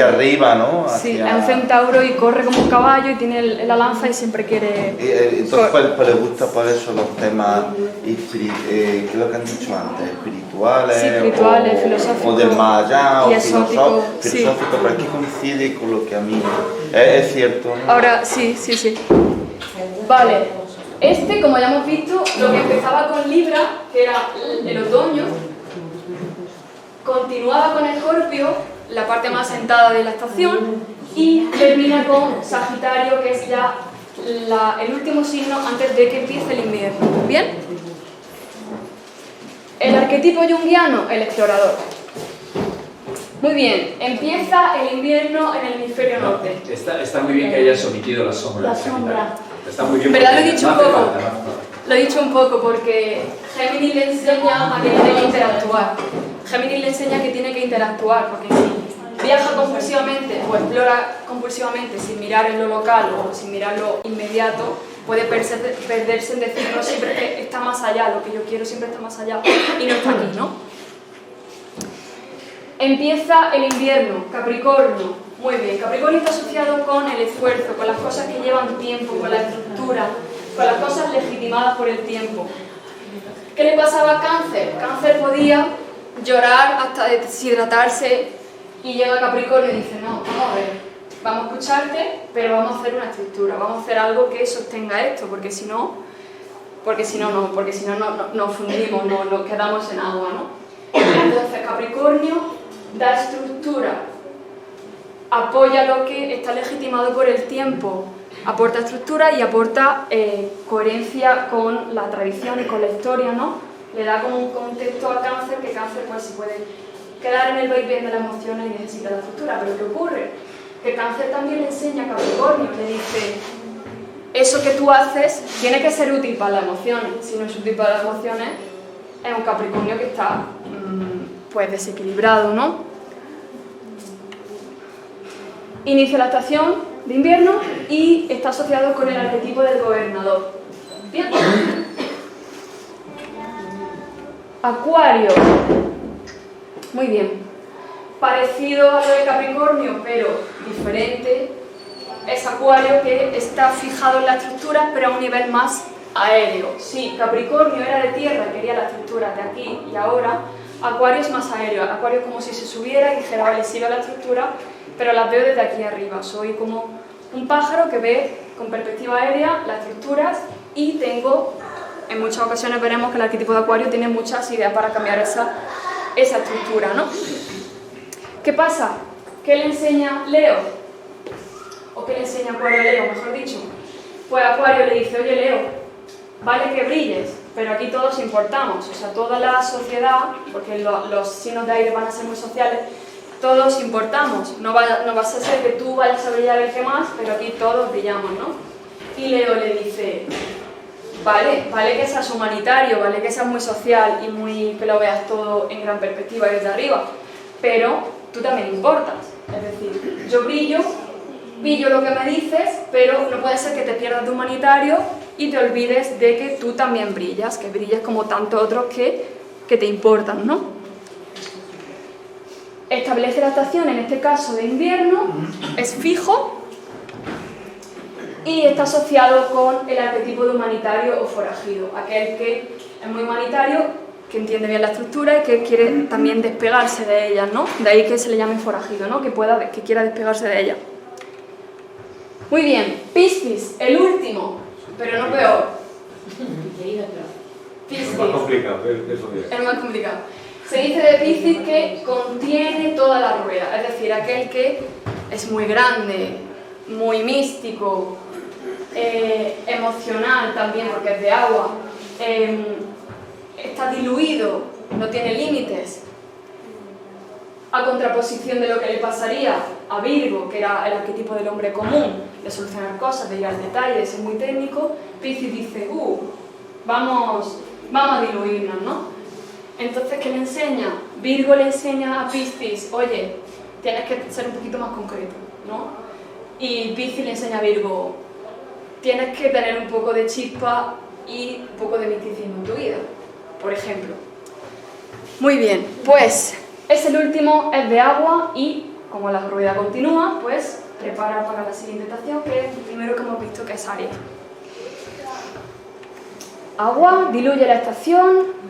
arriba, ¿no? Sí, es un centauro y corre como un caballo y tiene la lanza y siempre quiere... Entonces pues le gusta por eso los temas, ¿qué es lo que han dicho antes? Espirituales, sí, espirituales, filosóficos, o del más allá, y o filosófico, sí. pero aquí coincide con lo que a mí es cierto, ¿no? Ahora, sí. Vale, como ya hemos visto, lo que empezaba con Libra, que era el otoño, continuaba con Escorpio, la parte más sentada de la estación, y termina con Sagitario, que es ya el último signo antes de que empiece el invierno. ¿Bien? El arquetipo junguiano, el explorador. Muy bien, empieza el invierno en el hemisferio norte. Está muy bien que hayas omitido la sombra. La sombra. Está muy bien. ¿Verdad? Lo he dicho un poco. falta. Lo he dicho un poco porque Géminis le enseña a que tiene que interactuar. Géminis le enseña que tiene que interactuar, porque si viaja compulsivamente o explora compulsivamente sin mirar en lo local o sin mirar lo inmediato, puede perderse en decir, no, siempre está más allá, lo que yo quiero siempre está más allá y no está aquí, ¿no? Empieza el invierno, Capricornio. Muy bien, Capricornio está asociado con el esfuerzo, con las cosas que llevan tiempo, con la estructura, con las cosas legitimadas por el tiempo. ¿Qué le pasaba a Cáncer? Cáncer podía llorar hasta deshidratarse Y llega Capricornio y dice, no, vamos a ver, vamos a escucharte, pero vamos a hacer una estructura, vamos a hacer algo que sostenga esto, porque si no nos fundimos, nos quedamos en agua, ¿no? Entonces Capricornio da estructura, apoya lo que está legitimado por el tiempo, aporta estructura y aporta coherencia con la tradición y con la historia, ¿no? Le da como un contexto a Cáncer, que Cáncer pues se puede quedar en el vaivén de las emociones y necesita la estructura. Pero ¿qué ocurre? Que Cáncer también le enseña a Capricornio, le dice, eso que tú haces tiene que ser útil para las emociones. Si no es útil para las emociones, es un Capricornio que está pues desequilibrado, ¿no? Inicia la estación de invierno y está asociado con el arquetipo del gobernador. ¿Bien? Acuario. Muy bien. Parecido a lo de Capricornio, pero diferente. Es Acuario, que está fijado en la estructura, pero a un nivel más aéreo. Sí, Capricornio era de tierra, quería la estructura de aquí y ahora. Acuario es más aéreo. Acuario es como si se subiera y dijera, vale, sigo la estructura, pero la veo desde aquí arriba. Soy como un pájaro que ve con perspectiva aérea las estructuras y tengo, en muchas ocasiones veremos que el arquetipo de Acuario tiene muchas ideas para cambiar esa estructura, ¿no? ¿Qué pasa? ¿Qué le enseña Leo? ¿O qué le enseña Acuario a Leo, mejor dicho? Pues Acuario le dice, oye Leo, vale que brilles, pero aquí todos importamos, o sea, toda la sociedad, porque los signos de aire van a ser muy sociales, todos importamos, no vas a ser que tú vayas a brillar el que más, pero aquí todos brillamos, ¿no? Y Leo le dice, vale que seas humanitario, vale que seas muy social y que lo veas todo en gran perspectiva desde arriba, pero tú también importas, es decir, yo brillo lo que me dices, pero no puede ser que te pierdas de humanitario y te olvides de que tú también brillas, que brilles como tantos otros que te importan, ¿no? Establece la estación, en este caso de invierno, es fijo y está asociado con el arquetipo de humanitario o forajido, aquel que es muy humanitario, que entiende bien la estructura y que quiere también despegarse de ella, ¿no? De ahí que se le llame forajido, ¿no? Que quiera despegarse de ella. Muy bien, Piscis, el último, pero no peor. Piscis. Es más complicado, es más complicado. Se dice de Piscis que contiene toda la rueda, es decir, aquel que es muy grande, muy místico, emocional también, porque es de agua, está diluido, no tiene límites, a contraposición de lo que le pasaría a Virgo, que era el arquetipo del hombre común, de solucionar cosas, de ir al detalle, de ser muy técnico. Piscis dice, vamos a diluirnos, ¿no? Entonces, ¿qué le enseña? Virgo le enseña a Piscis, oye, tienes que ser un poquito más concreto, ¿no? Y Piscis le enseña a Virgo, tienes que tener un poco de chispa y un poco de misticismo en tu vida, por ejemplo. Muy bien, pues es el último, es de agua y, como la rueda continúa, pues prepara para la siguiente estación, que es el primero que hemos visto, que es Aries. Agua, diluye la estación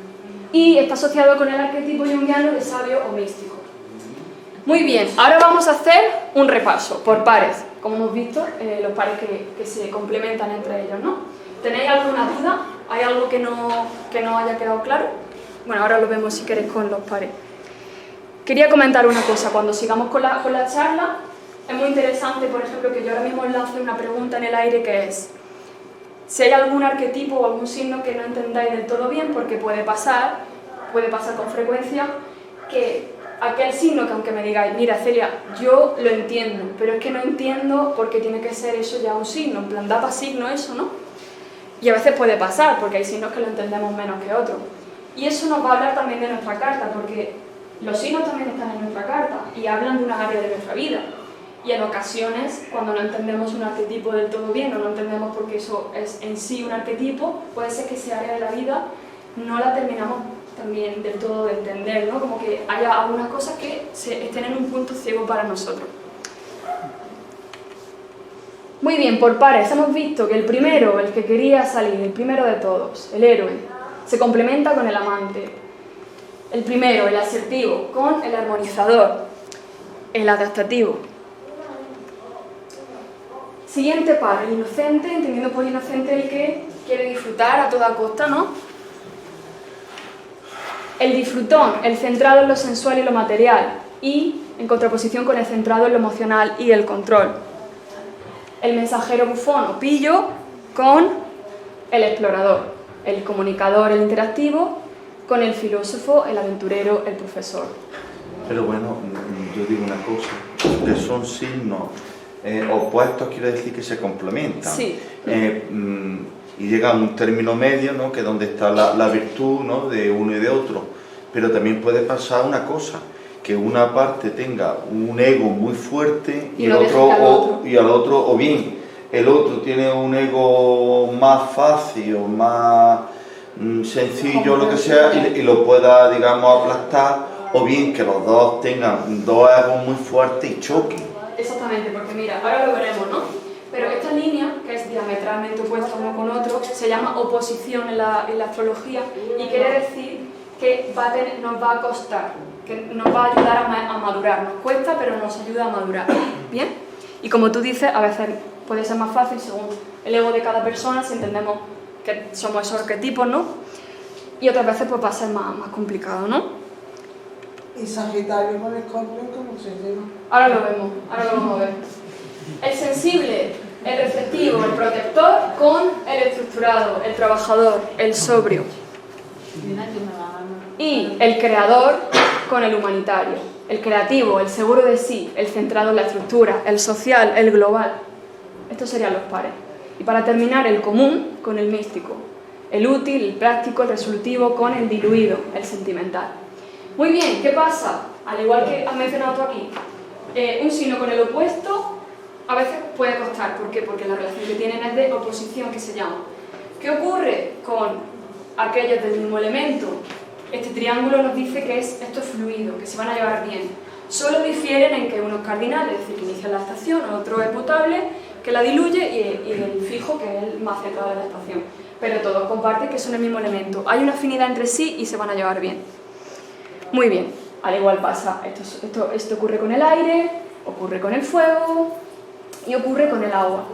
y está asociado con el arquetipo junguiano de sabio o místico. Muy bien, ahora vamos a hacer un repaso por pares, como hemos visto, los pares que se complementan entre ellos, ¿no? ¿Tenéis alguna duda? ¿Hay algo que no haya quedado claro? Bueno, ahora lo vemos si queréis con los pares. Quería comentar una cosa, cuando sigamos con la charla, es muy interesante, por ejemplo, que yo ahora mismo lance una pregunta en el aire que es, si hay algún arquetipo o algún signo que no entendáis del todo bien, porque puede pasar con frecuencia, que aquel signo que aunque me digáis, mira Celia, yo lo entiendo, pero es que no entiendo por qué tiene que ser eso ya un signo, en plan, da para signo eso, ¿no? Y a veces puede pasar, porque hay signos que lo entendemos menos que otros. Y eso nos va a hablar también de nuestra carta, porque los signos también están en nuestra carta y hablan de una área de nuestra vida. Y en ocasiones, cuando no entendemos un arquetipo del todo bien o no entendemos por qué eso es en sí un arquetipo, puede ser que esa área de la vida no la terminamos también del todo de entender, ¿no? Como que haya algunas cosas que estén en un punto ciego para nosotros. Muy bien, por pares, hemos visto que el primero, el que quería salir, el primero de todos, el héroe, se complementa con el amante. El primero, el asertivo, con el armonizador. el adaptativo. Siguiente par, el inocente, entendiendo por inocente el que quiere disfrutar a toda costa, ¿no? El disfrutón, el centrado en lo sensual y lo material, y en contraposición con el centrado en lo emocional y el control. El mensajero bufón o pillo con el explorador, el comunicador, el interactivo, con el filósofo, el aventurero, el profesor. Pero bueno, yo digo una cosa, que son signos opuestos, quiere decir que se complementan. Sí. Y llega a un término medio, ¿no? Que es donde está la virtud, ¿no? De uno y de otro. Pero también puede pasar una cosa, que una parte tenga un ego muy fuerte y al otro, o bien el otro tiene un ego más fácil o más sencillo, lo que sea, y lo pueda, digamos, aplastar, o bien que los dos tengan dos egos muy fuertes y choquen. Exactamente, porque mira, ahora lo veremos, ¿no? Pero esta línea, que es diametralmente opuesta uno con otro, se llama oposición en la astrología, y quiere decir que nos va a costar, que nos va a ayudar a madurar. Nos cuesta, pero nos ayuda a madurar. ¿Bien? Y como tú dices, a veces puede ser más fácil según el ego de cada persona, si entendemos que somos esos arquetipos, ¿no? Y otras veces pues va a ser más complicado, ¿no? ¿Y Sagitario con Escorpio cómo se llama? Ahora lo vemos, ahora lo vamos a ver. El sensible, el receptivo, el protector con el estructurado, el trabajador, el sobrio. Y el creador con el humanitario, el creativo, el seguro de sí, el centrado en la estructura, el social, el global. Estos serían los pares. Y para terminar, el común con el místico, el útil, el práctico, el resolutivo con el diluido, el sentimental. Muy bien, ¿qué pasa? Al igual que has mencionado tú aquí, un signo con el opuesto a veces puede costar. ¿Por qué? Porque la relación que tienen es de oposición, que se llama. ¿Qué ocurre con aquellos del mismo elemento? Este triángulo nos dice que esto es fluido, que se van a llevar bien. Solo difieren en que uno es cardinal, es decir, que inicia la estación, otro es mutable, que la diluye, y el fijo, que es el más centrado de la estación. Pero todos comparten que son el mismo elemento. Hay una afinidad entre sí y se van a llevar bien. Muy bien, al igual pasa, esto ocurre con el aire, ocurre con el fuego y ocurre con el agua.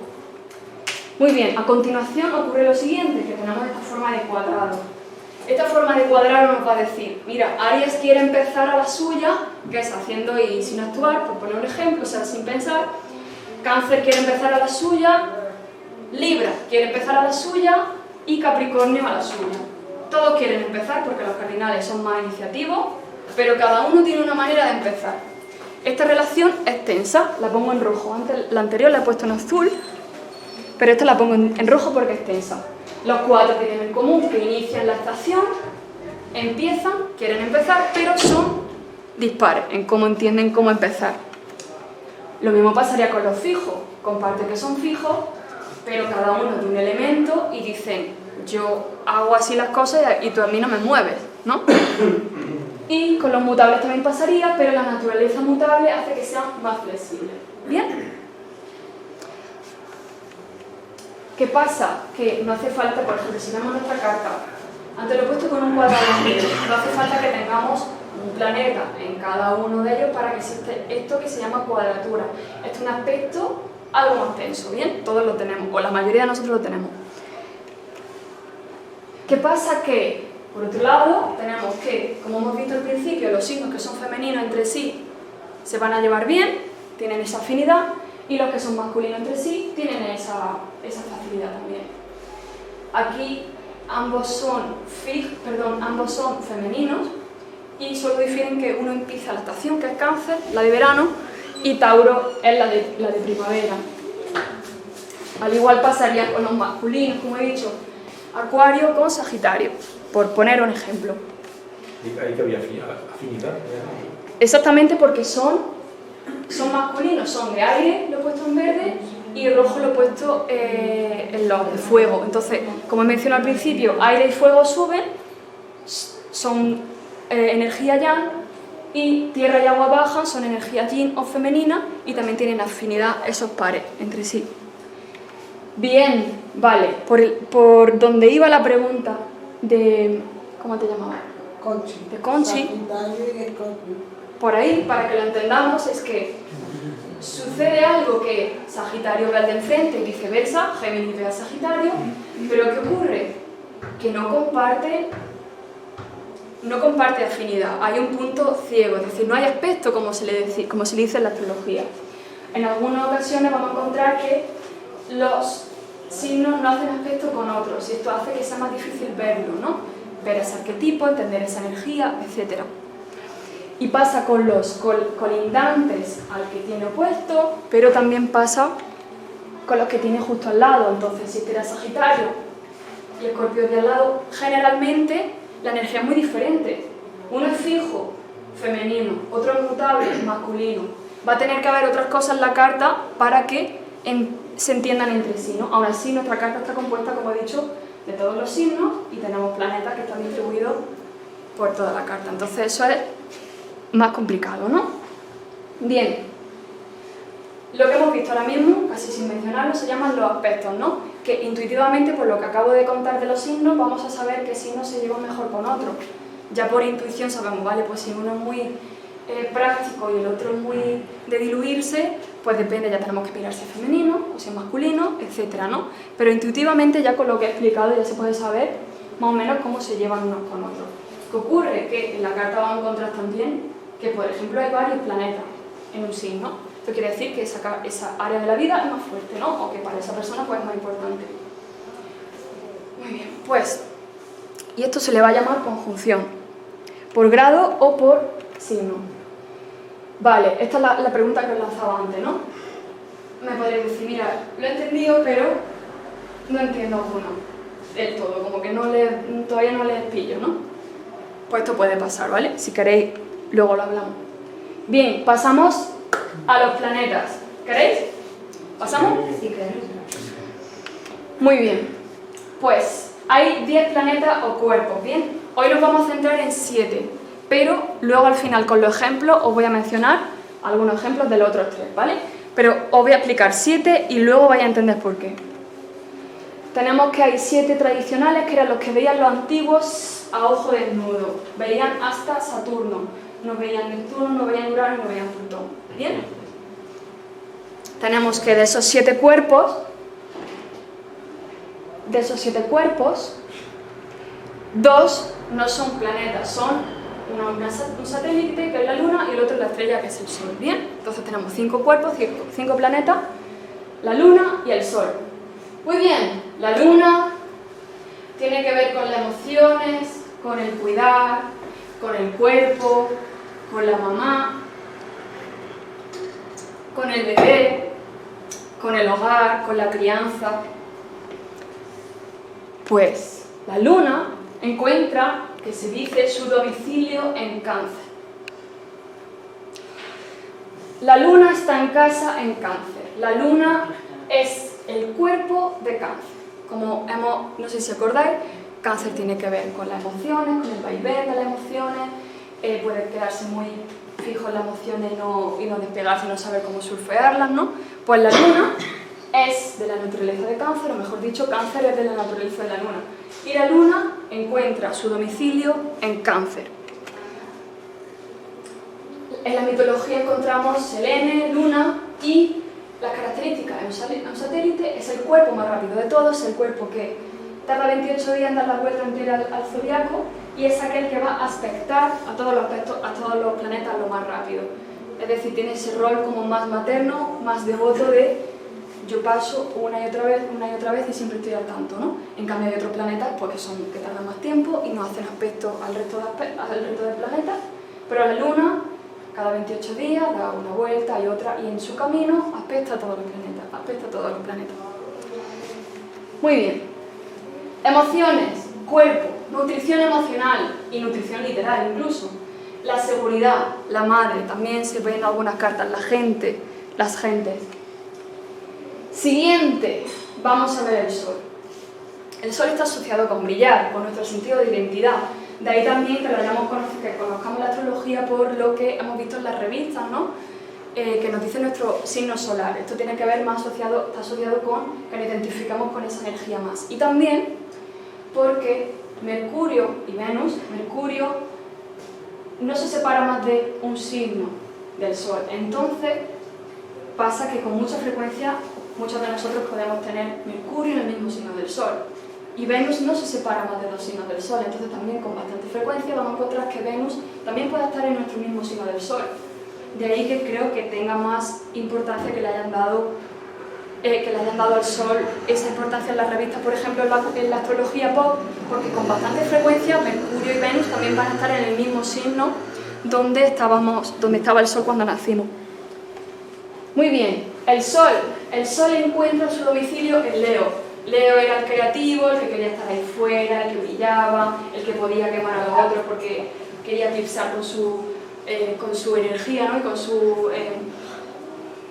Muy bien, a continuación ocurre lo siguiente, que tenemos esta forma de cuadrado. Esta forma de cuadrado nos va a decir, mira, Aries quiere empezar a la suya, que es haciendo y sin actuar, por poner un ejemplo, o sea, sin pensar. Cáncer quiere empezar a la suya, Libra quiere empezar a la suya y Capricornio a la suya. Todos quieren empezar porque los cardinales son más iniciativos, pero cada uno tiene una manera de empezar. Esta relación es tensa, la pongo en rojo. Antes la anterior la he puesto en azul, pero esta la pongo en rojo porque es tensa. Los cuatro tienen en común que inician la estación, empiezan, quieren empezar, pero son dispares en cómo entienden cómo empezar. Lo mismo pasaría con los fijos. Comparten que son fijos, pero cada uno de un elemento y dicen, yo hago así las cosas y tú a mí no me mueves, ¿no? Y con los mutables también pasaría, pero la naturaleza mutable hace que sean más flexibles. ¿Bien? ¿Qué pasa? Que no hace falta, por ejemplo, si vemos nuestra carta, antes lo he puesto con un cuadrado entero, no hace falta que tengamos un planeta en cada uno de ellos para que exista esto que se llama cuadratura. Esto es un aspecto algo más tenso, ¿bien? Todos lo tenemos, o la mayoría de nosotros lo tenemos. ¿Qué pasa? Que, por otro lado, tenemos que, como hemos visto al principio, los signos que son femeninos entre sí se van a llevar bien, tienen esa afinidad, y los que son masculinos entre sí tienen esa facilidad también. Aquí ambos son femeninos y solo difieren que uno empieza la estación, que es Cáncer, la de verano, y Tauro es la de primavera. Al igual pasaría con los masculinos, como he dicho, Acuario con Sagitario, por poner un ejemplo. Ahí que había afinidad. Exactamente, porque son masculinos, son de aire, lo he puesto en verde, y rojo lo he puesto en los de fuego. Entonces, como he mencionado al principio, aire y fuego suben, son energía yang, y tierra y agua bajan, son energía yin o femenina, y también tienen afinidad esos pares entre sí. Bien, vale, por donde iba la pregunta de... ¿Cómo te llamabas? Conchi. De Conchi. Sagitario y Escorpio. por ahí, para que lo entendamos, es que sucede algo que Sagitario ve al de enfrente y viceversa, Géminis ve a Sagitario, pero ¿qué ocurre? Que no comparte afinidad, hay un punto ciego, es decir, no hay aspecto como se le dice en la astrología. En algunas ocasiones vamos a encontrar que los signos no hacen aspecto con otros y esto hace que sea más difícil verlo, ¿no? Ver ese arquetipo, entender esa energía, etc. Y pasa con los colindantes al que tiene opuesto, pero también pasa con los que tiene justo al lado. Entonces, si este era Sagitario y Escorpio de al lado, generalmente la energía es muy diferente. Uno es fijo, femenino, otro es mutable, masculino. Va a tener que haber otras cosas en la carta para que se entiendan entre sí, ¿no? Aún así, nuestra carta está compuesta, como he dicho, de todos los signos y tenemos planetas que están distribuidos por toda la carta. Entonces, eso es más complicado, ¿no? Bien. Lo que hemos visto ahora mismo, casi sin mencionarlo, se llaman los aspectos, ¿no? Que intuitivamente, por lo que acabo de contar de los signos, vamos a saber qué signo se lleva mejor con otro. Ya por intuición sabemos, vale, pues si uno es muy práctico y el otro es muy de diluirse, pues depende, ya tenemos que mirar si es femenino o si es masculino, etcétera, ¿no? Pero intuitivamente, ya con lo que he explicado, ya se puede saber más o menos cómo se llevan unos con otros. ¿Qué ocurre? Que en la carta vamos a encontrar también que, por ejemplo, hay varios planetas en un signo. Esto quiere decir que esa área de la vida es más fuerte, ¿no? O que para esa persona pues, es más importante. Muy bien, pues, y esto se le va a llamar conjunción, por grado o por signo. Vale, esta es la pregunta que os lanzaba antes, ¿no? Me podréis decir, mira, lo he entendido, pero no entiendo alguno del todo, como que todavía no les pillo, ¿no? Pues esto puede pasar, ¿vale? Si queréis, luego lo hablamos. Bien, pasamos a los planetas. ¿Queréis? ¿Pasamos? Sí, claro. Muy bien. Pues hay 10 planetas o cuerpos, ¿bien? Hoy nos vamos a centrar en 7, pero luego al final con los ejemplos os voy a mencionar algunos ejemplos de los otros 3, ¿vale? Pero os voy a explicar 7 y luego vais a entender por qué. Tenemos que hay 7 tradicionales que eran los que veían los antiguos a ojo desnudo. Veían hasta Saturno. No veían Neptuno, no veían Urano, no veían Plutón. ¿Bien? Tenemos que de esos 7 cuerpos, 2 no son planetas, son un satélite que es la Luna y el otro es la estrella que es el Sol. ¿Bien? Entonces tenemos 5 cuerpos, 5 planetas, la Luna y el Sol. Muy bien, la Luna tiene que ver con las emociones, con el cuidar, con el cuerpo, con la mamá, con el bebé, con el hogar, con la crianza. Pues la Luna encuentra, que se dice, su domicilio en Cáncer. La Luna está en casa en Cáncer. La Luna es el cuerpo de Cáncer. Como no sé si acordáis, Cáncer tiene que ver con las emociones, con el vaivén de las emociones, puede quedarse muy fijo en las emociones y no despegarse, no saber cómo surfearlas, ¿no? Pues la Luna es de la naturaleza de Cáncer, o mejor dicho, Cáncer es de la naturaleza de la Luna. Y la Luna encuentra su domicilio en Cáncer. En la mitología encontramos Selene, Luna y las características de un satélite es el cuerpo más rápido de todos, el cuerpo que tarda 28 días en dar la vuelta entera al zodiaco y es aquel que va a aspectar a todos los planetas lo más rápido. Es decir, tiene ese rol como más materno, más devoto de yo paso una y otra vez y siempre estoy al tanto, ¿no? En cambio hay otros planetas pues, que tardan más tiempo y no hacen aspecto al resto de planetas, pero la Luna cada 28 días da una vuelta y otra y en su camino aspecta a todos los planetas. Muy bien. Emociones, cuerpo, nutrición emocional y nutrición literal incluso. La seguridad, la madre, también se ve en algunas cartas, las gentes. Siguiente, vamos a ver el Sol. El Sol está asociado con brillar, con nuestro sentido de identidad. De ahí también que conozcamos la astrología por lo que hemos visto en las revistas, ¿no? Que nos dice nuestro signo solar. Esto tiene que ver está asociado con que nos identificamos con esa energía más. Y también porque Mercurio y Venus, Mercurio no se separa más de un signo del Sol. Entonces pasa que con mucha frecuencia muchos de nosotros podemos tener Mercurio en el mismo signo del Sol. Y Venus no se separa más de 2 signos del Sol, entonces también con bastante frecuencia vamos a encontrar que Venus también puede estar en nuestro mismo signo del Sol. De ahí que creo que tenga más importancia que le hayan dado al Sol esa importancia en las revistas, por ejemplo en la astrología pop, porque con bastante frecuencia Mercurio y Venus también van a estar en el mismo signo donde estaba el Sol cuando nacimos. Muy bien, el Sol encuentra su domicilio en Leo. Leo era el creativo, el que quería estar ahí fuera, el que brillaba, el que podía quemar a los otros porque quería eclipsar con su energía, ¿no? Y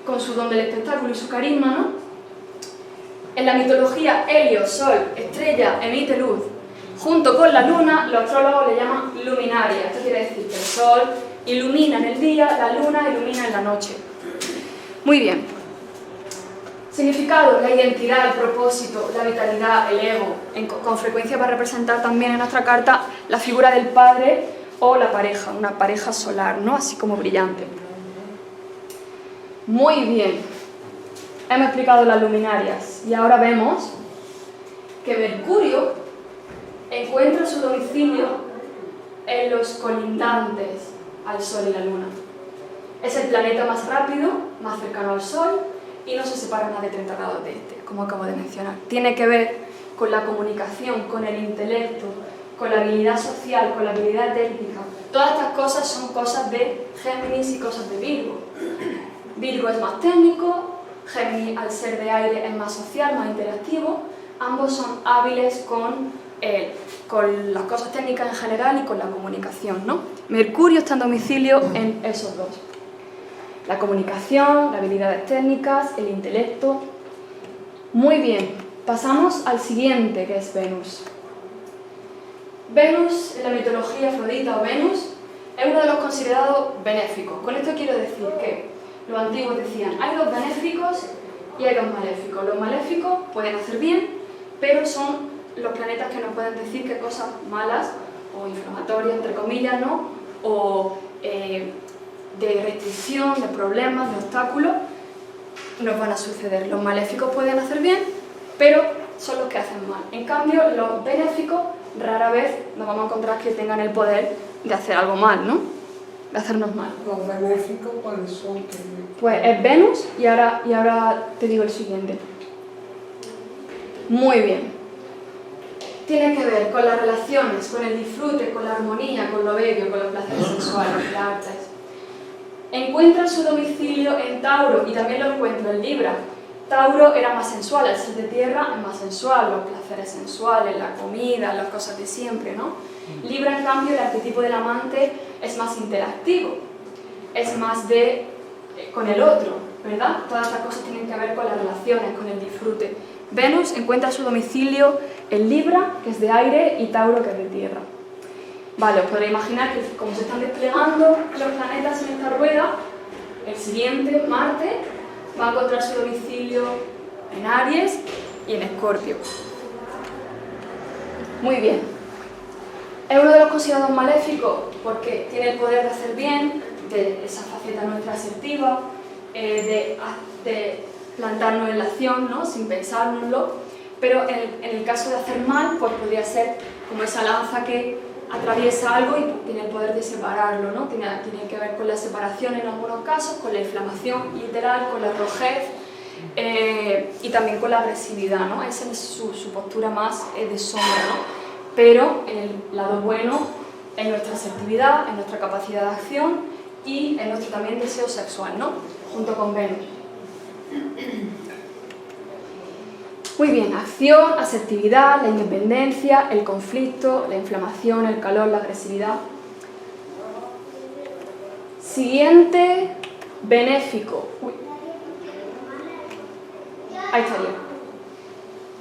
con su don del espectáculo y su carisma, ¿no? En la mitología, Helio, Sol, estrella, emite luz. Junto con la luna, los astrólogos le llaman luminaria. Esto quiere decir que el Sol ilumina en el día, la luna ilumina en la noche. Muy bien. Significado, la identidad, el propósito, la vitalidad, el ego. Con frecuencia va a representar también en nuestra carta la figura del padre o la pareja, una pareja solar, ¿no? Así como brillante. Muy bien. Hemos explicado las luminarias y ahora vemos que Mercurio encuentra su domicilio en los colindantes al Sol y la Luna. Es el planeta más rápido, más cercano al Sol, y no se separa más de 30 grados de este, como acabo de mencionar. Tiene que ver con la comunicación, con el intelecto, con la habilidad social, con la habilidad técnica. Todas estas cosas son cosas de Géminis y cosas de Virgo. Virgo es más técnico, Géminis al ser de aire es más social, más interactivo. Ambos son hábiles con las cosas técnicas en general y con la comunicación, ¿no? Mercurio está en domicilio en esos dos. La comunicación, las habilidades técnicas, el intelecto. Muy bien, pasamos al siguiente, que es Venus. Venus, en la mitología Afrodita o Venus, es uno de los considerados benéficos. Con esto quiero decir que los antiguos decían, hay dos benéficos y hay dos maléficos. Los maléficos pueden hacer bien, pero son los planetas que nos pueden decir que cosas malas o inflamatorias, entre comillas, ¿no? O de restricción, de problemas, de obstáculos, nos van a suceder. Los maléficos pueden hacer bien, pero son los que hacen mal. En cambio, los benéficos rara vez nos vamos a encontrar que tengan el poder de hacer algo mal, ¿no? De hacernos mal. Los benéficos, ¿cuáles son? Pues es Venus y ahora te digo el siguiente. Muy bien. Tiene que ver con las relaciones, con el disfrute, con la armonía, con lo bello, con los placeres sexuales, las artes. Encuentra su domicilio en Tauro y también lo encuentra en Libra. Tauro era más sensual, el ser de tierra es más sensual, los placeres sensuales, la comida, las cosas de siempre, ¿no? Libra, en cambio, el arquetipo del amante es más interactivo, es más con el otro, ¿verdad? Todas estas cosas tienen que ver con las relaciones, con el disfrute. Venus encuentra su domicilio en Libra, que es de aire, y Tauro, que es de tierra. Vale, os podréis imaginar que como se están desplegando los planetas en esta rueda, el siguiente, Marte, va a encontrar su domicilio en Aries y en Escorpio. Muy bien. Es uno de los considerados maléficos porque tiene el poder de hacer bien, de esa faceta nuestra asertiva, de plantarnos en la acción, ¿no? Sin pensárnoslo, pero en el caso de hacer mal, pues podría ser como esa lanza que atraviesa algo y tiene el poder de separarlo, ¿no? Tiene que ver con la separación en algunos casos, con la inflamación literal, con la rojez y también con la agresividad, ¿no? Esa es su postura más de sombra, ¿no? Pero el lado bueno es nuestra asertividad, es nuestra capacidad de acción y es nuestro también deseo sexual, ¿no? Junto con Venus. Muy bien, acción, asertividad, la independencia, el conflicto, la inflamación, el calor, la agresividad. Siguiente, benéfico. Uy. Ahí estaría.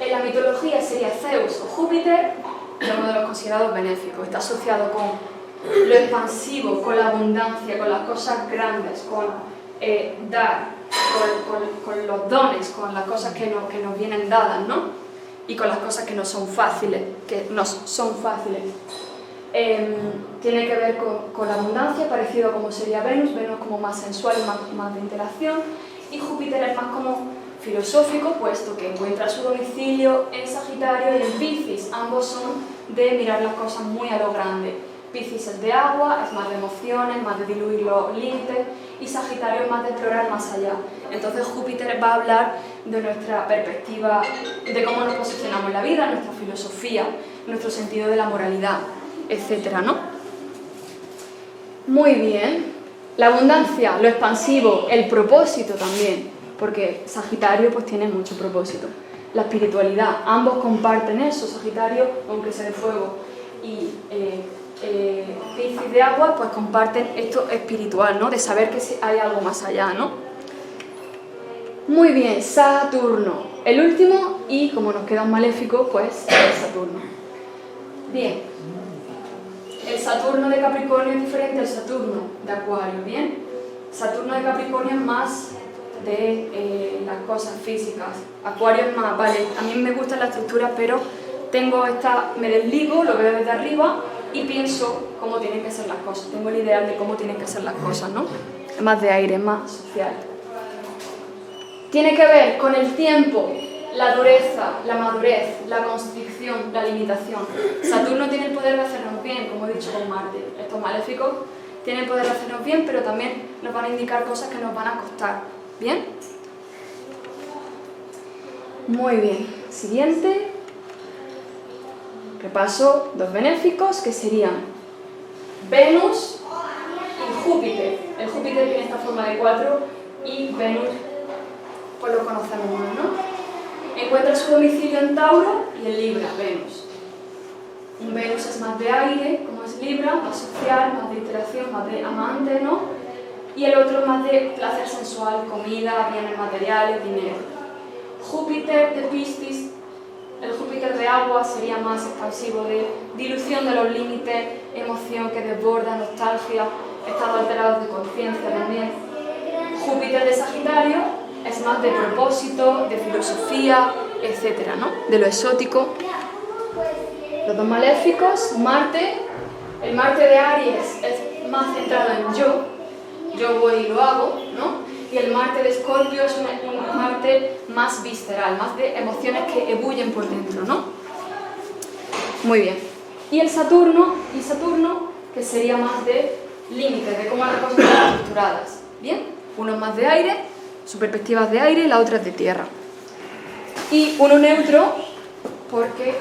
En la mitología sería Zeus o Júpiter, es uno de los considerados benéficos. Está asociado con lo expansivo, con la abundancia, con las cosas grandes, con dar. Con los dones, con las cosas que nos vienen dadas, ¿no? Y con las cosas que nos son fáciles, tiene que ver con la abundancia, parecido a como sería Venus. Venus como más sensual y más de interacción, y Júpiter es más como filosófico, puesto que encuentra su domicilio en Sagitario y en Piscis. Ambos son de mirar las cosas muy a lo grande. Piscis es de agua, es más de emociones, más de diluir los límites, y Sagitario es más de explorar más allá. Entonces Júpiter va a hablar de nuestra perspectiva, de cómo nos posicionamos en la vida, nuestra filosofía, nuestro sentido de la moralidad, etcétera, ¿no? Muy bien. La abundancia, lo expansivo, el propósito también, porque Sagitario pues tiene mucho propósito. La espiritualidad, ambos comparten eso. Sagitario, aunque sea de fuego, y Piscis de agua, pues comparten esto espiritual, ¿no? De saber que hay algo más allá, ¿no? Muy bien, Saturno, el último, y como nos queda un maléfico, pues el Saturno. Bien, el Saturno de Capricornio es diferente al Saturno de Acuario, ¿bien? Saturno de Capricornio es más de las cosas físicas. Acuario es más, vale, a mí me gusta la estructura, pero me desligo, lo veo desde arriba y pienso cómo tienen que ser las cosas. Tengo el ideal de cómo tienen que ser las cosas, ¿no? Es más de aire, es más social. Tiene que ver con el tiempo, la dureza, la madurez, la constricción, la limitación. Saturno tiene el poder de hacernos bien, como he dicho con Marte. Estos maléficos tienen el poder de hacernos bien, pero también nos van a indicar cosas que nos van a costar. ¿Bien? Muy bien. Siguiente. Repaso dos benéficos, que serían Venus y Júpiter. El Júpiter tiene esta forma de 4 y Venus, pues lo conocemos más, ¿no? Encuentra su domicilio en Tauro y en Libra, Venus. Un Venus es más de aire, como es Libra, más social, más de interacción, más de amante, ¿no? Y el otro más de placer sensual, comida, bienes materiales, dinero. Júpiter de Piscis, el Júpiter de agua sería más expansivo, de dilución de los límites, emoción que desborda, nostalgia, estados alterados de conciencia también. Júpiter de Sagitario es más de propósito, de filosofía, etcétera, ¿no? De lo exótico. Los dos maléficos, Marte, el Marte de Aries es más centrado en yo voy y lo hago, ¿no? Y el Marte de Escorpio es un Marte más visceral, más de emociones que ebullen por dentro, ¿no? Muy bien. Y el Saturno, que sería más de límites, de cómo las cosas están estructuradas, ¿bien? Uno es más de aire, su perspectiva es de aire, y la otra es de tierra. Y uno neutro, porque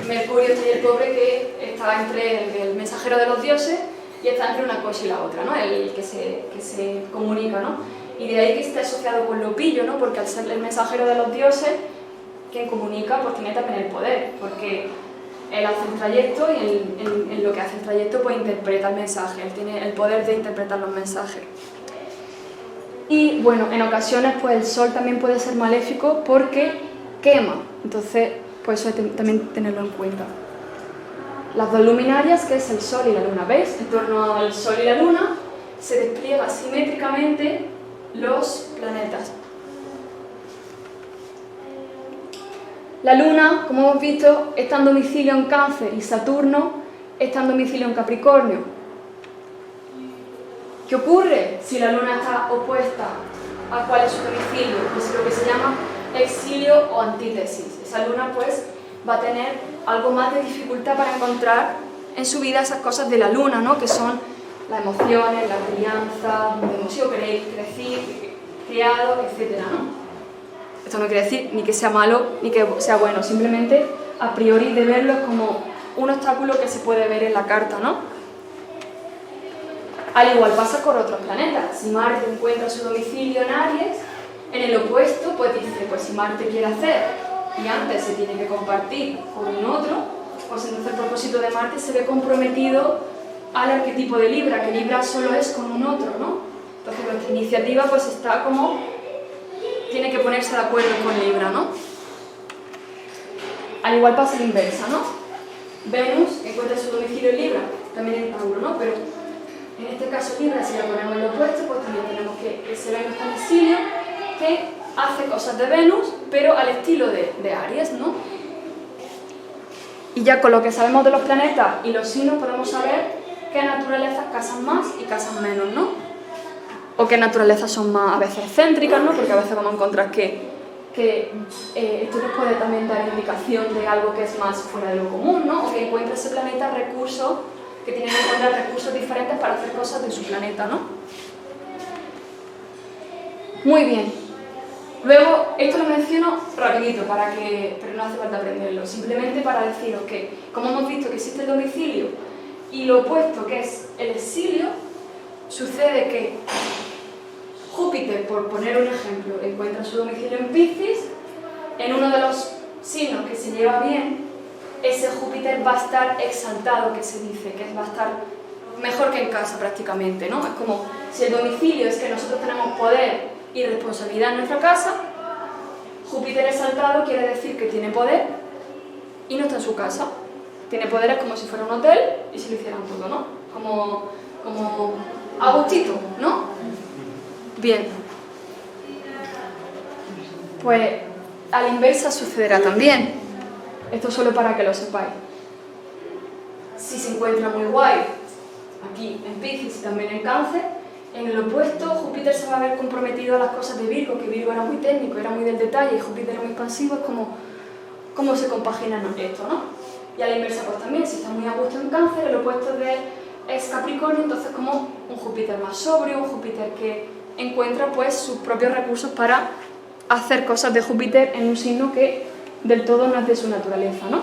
Mercurio es el pobre que está entre el mensajero de los dioses y está entre una cosa y la otra, ¿no? El que se comunica, ¿no? Y de ahí que esté asociado con lo pillo, ¿no? Porque al ser el mensajero de los dioses, quien comunica, pues tiene también el poder, porque él hace un trayecto y en lo que hace el trayecto pues interpreta el mensaje, él tiene el poder de interpretar los mensajes. Y bueno, en ocasiones pues el Sol también puede ser maléfico porque quema, entonces pues eso hay que también tenerlo en cuenta. Las dos luminarias, que es el Sol y la Luna, ¿veis? En torno al Sol y la Luna se despliegan simétricamente los planetas. La Luna, como hemos visto, está en domicilio en Cáncer y Saturno está en domicilio en Capricornio. ¿Qué ocurre si la Luna está opuesta a cuál es su domicilio? Pues lo que se llama exilio o antítesis. Esa Luna pues va a tener algo más de dificultad para encontrar en su vida esas cosas de la Luna, ¿no? Que son las emociones, la crianza, donde hemos sido criados, etc., ¿no? Esto no quiere decir ni que sea malo ni que sea bueno, simplemente a priori de verlo como un obstáculo que se puede ver en la carta, ¿no? Al igual pasa con otros planetas. Si Marte encuentra su domicilio en Aries, en el opuesto, pues dice, pues si Marte quiere hacer y antes se tiene que compartir con un otro, pues entonces el propósito de Marte se ve comprometido al arquetipo de Libra, que Libra solo es con un otro, ¿no? Entonces nuestra iniciativa pues está como, tiene que ponerse de acuerdo con Libra, ¿no? Al igual pasa la inversa, ¿no? Venus encuentra su domicilio en Libra, también en Tauro, ¿no? Pero en este caso Libra, si la ponemos en lo opuesto, pues también tenemos que ese Venus está en exilio, que hace cosas de Venus, pero al estilo de Aries, ¿no? Y ya con lo que sabemos de los planetas y los signos podemos saber qué naturalezas casan más y casan menos, ¿no? O qué naturalezas son más a veces excéntricas, ¿no? Porque a veces vamos a encontrar que esto nos puede también dar indicación de algo que es más fuera de lo común, ¿no? O que encuentra ese planeta recursos, que tiene que encontrar recursos diferentes para hacer cosas de su planeta, ¿no? Muy bien. Luego, esto lo menciono rapidito, pero no hace falta aprenderlo, simplemente para deciros que, como hemos visto que existe el domicilio y lo opuesto, que es el exilio, sucede que Júpiter, por poner un ejemplo, encuentra su domicilio en Piscis, en uno de los signos que se lleva bien, ese Júpiter va a estar exaltado, que se dice, que va a estar mejor que en casa prácticamente, ¿no? Es como si el domicilio es que nosotros tenemos poder y responsabilidad en nuestra casa, Júpiter exaltado quiere decir que tiene poder y no está en su casa. Tiene poderes como si fuera un hotel y si lo hicieran todo, ¿no? Como a gustito, ¿no? Bien. Pues a la inversa sucederá también. Esto solo para que lo sepáis. Si se encuentra muy guay aquí en Piscis y también en Cáncer, en el opuesto, Júpiter se va a ver comprometido a las cosas de Virgo, que Virgo era muy técnico, era muy del detalle, y Júpiter era muy expansivo, es como cómo se compaginan esto, ¿no? Y a la inversa, pues también, si está muy a gusto en Cáncer, el opuesto es Capricornio, entonces como un Júpiter más sobrio, un Júpiter que encuentra pues sus propios recursos para hacer cosas de Júpiter en un signo que del todo no es de su naturaleza, ¿no?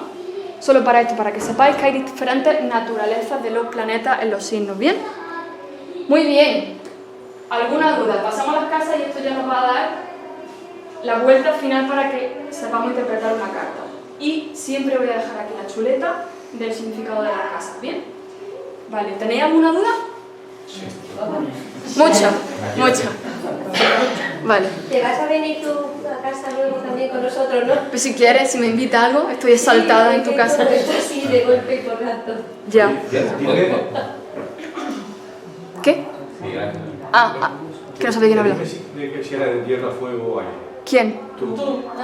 Solo para esto, para que sepáis que hay diferentes naturalezas de los planetas en los signos, ¿bien? Muy bien. ¿Alguna duda? Pasamos a las casas y esto ya nos va a dar la vuelta final para que sepamos interpretar una carta. Y siempre voy a dejar aquí la chuleta del significado de las casas, ¿bien? Vale, ¿tenéis alguna duda? Sí. Mucha. Vale. ¿Te vas a venir tú a casa luego también con nosotros, no? Pues si quieres, si me invita a algo, estoy exaltada en tu casa. Sí, de golpe y porrazo. Ya. ¿Qué? Miguel Ángel. Que no sabía quién habla. De que si era de tierra, fuego o aire. ¿Quién? Tú.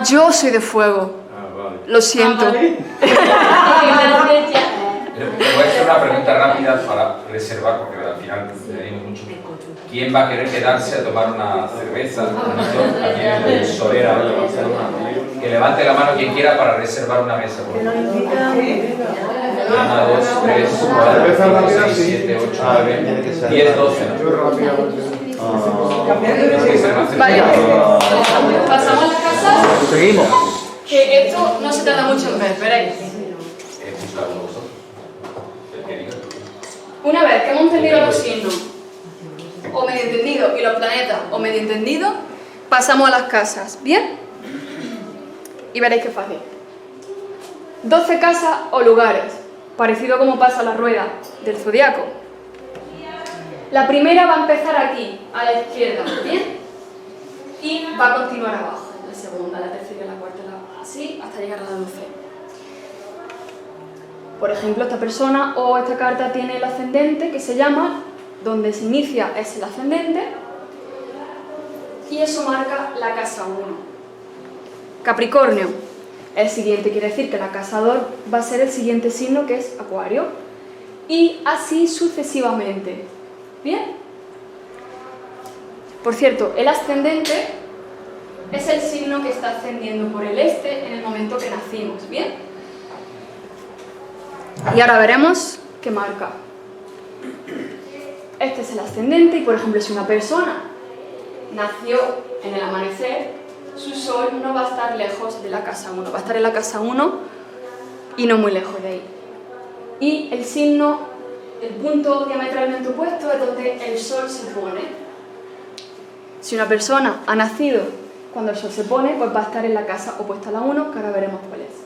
Yo soy de fuego. Vale. Lo siento. Voy a hacer una pregunta rápida para reservar, porque al final tenemos mucho. ¿Quién va a querer quedarse a tomar una cerveza? Aquí en el Solera. Que levante la mano quien quiera para reservar una mesa. 1, 2, 3, 4, 5, 6, 7, 8, 9, 10, 12. Vale. Pasamos a las casas. Seguimos. Que esto no se tarda mucho en ver, veréis. Una vez que hemos entendido los signos, o medio entendido, y los planetas, o medio entendido, pasamos a las casas, ¿bien? Y veréis qué fácil. 12 casas o lugares, parecido a como pasa la rueda del zodiaco. La primera va a empezar aquí, a la izquierda, ¿bien? Y va a continuar abajo, la segunda, la tercera, la cuarta, así, hasta llegar a la 12. Por ejemplo, esta persona o esta carta tiene el ascendente, que se llama, donde se inicia es el ascendente, y eso marca la casa 1. Capricornio, el siguiente, quiere decir que la casa 2 va a ser el siguiente signo, que es Acuario, y así sucesivamente. ¿Bien? Por cierto, el ascendente es el signo que está ascendiendo por el este en el momento que nacimos, ¿bien? Y ahora veremos qué marca. Este es el ascendente y, por ejemplo, si una persona nació en el amanecer, su sol no va a estar lejos de la casa 1, va a estar en la casa 1 y no muy lejos de ahí. Y el signo, el punto diametralmente opuesto es donde el sol se pone. Si una persona ha nacido cuando el sol se pone, pues va a estar en la casa opuesta a la 1, que ahora veremos cuál es.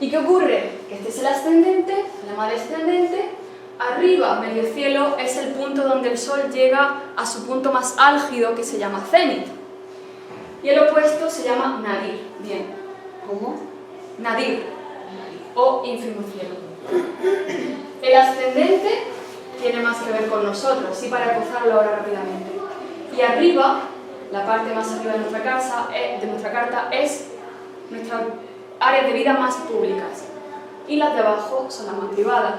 ¿Y qué ocurre? Que este es el ascendente, se llama descendente. Arriba, medio cielo, es el punto donde el sol llega a su punto más álgido, que se llama cenit. Y el opuesto se llama nadir. Bien. ¿Cómo? Nadir. O ínfimo cielo. El ascendente tiene más que ver con nosotros, así para gozarlo ahora rápidamente. Y arriba, la parte más arriba de nuestra carta, es nuestras áreas de vida más públicas. y las de abajo son las más privadas.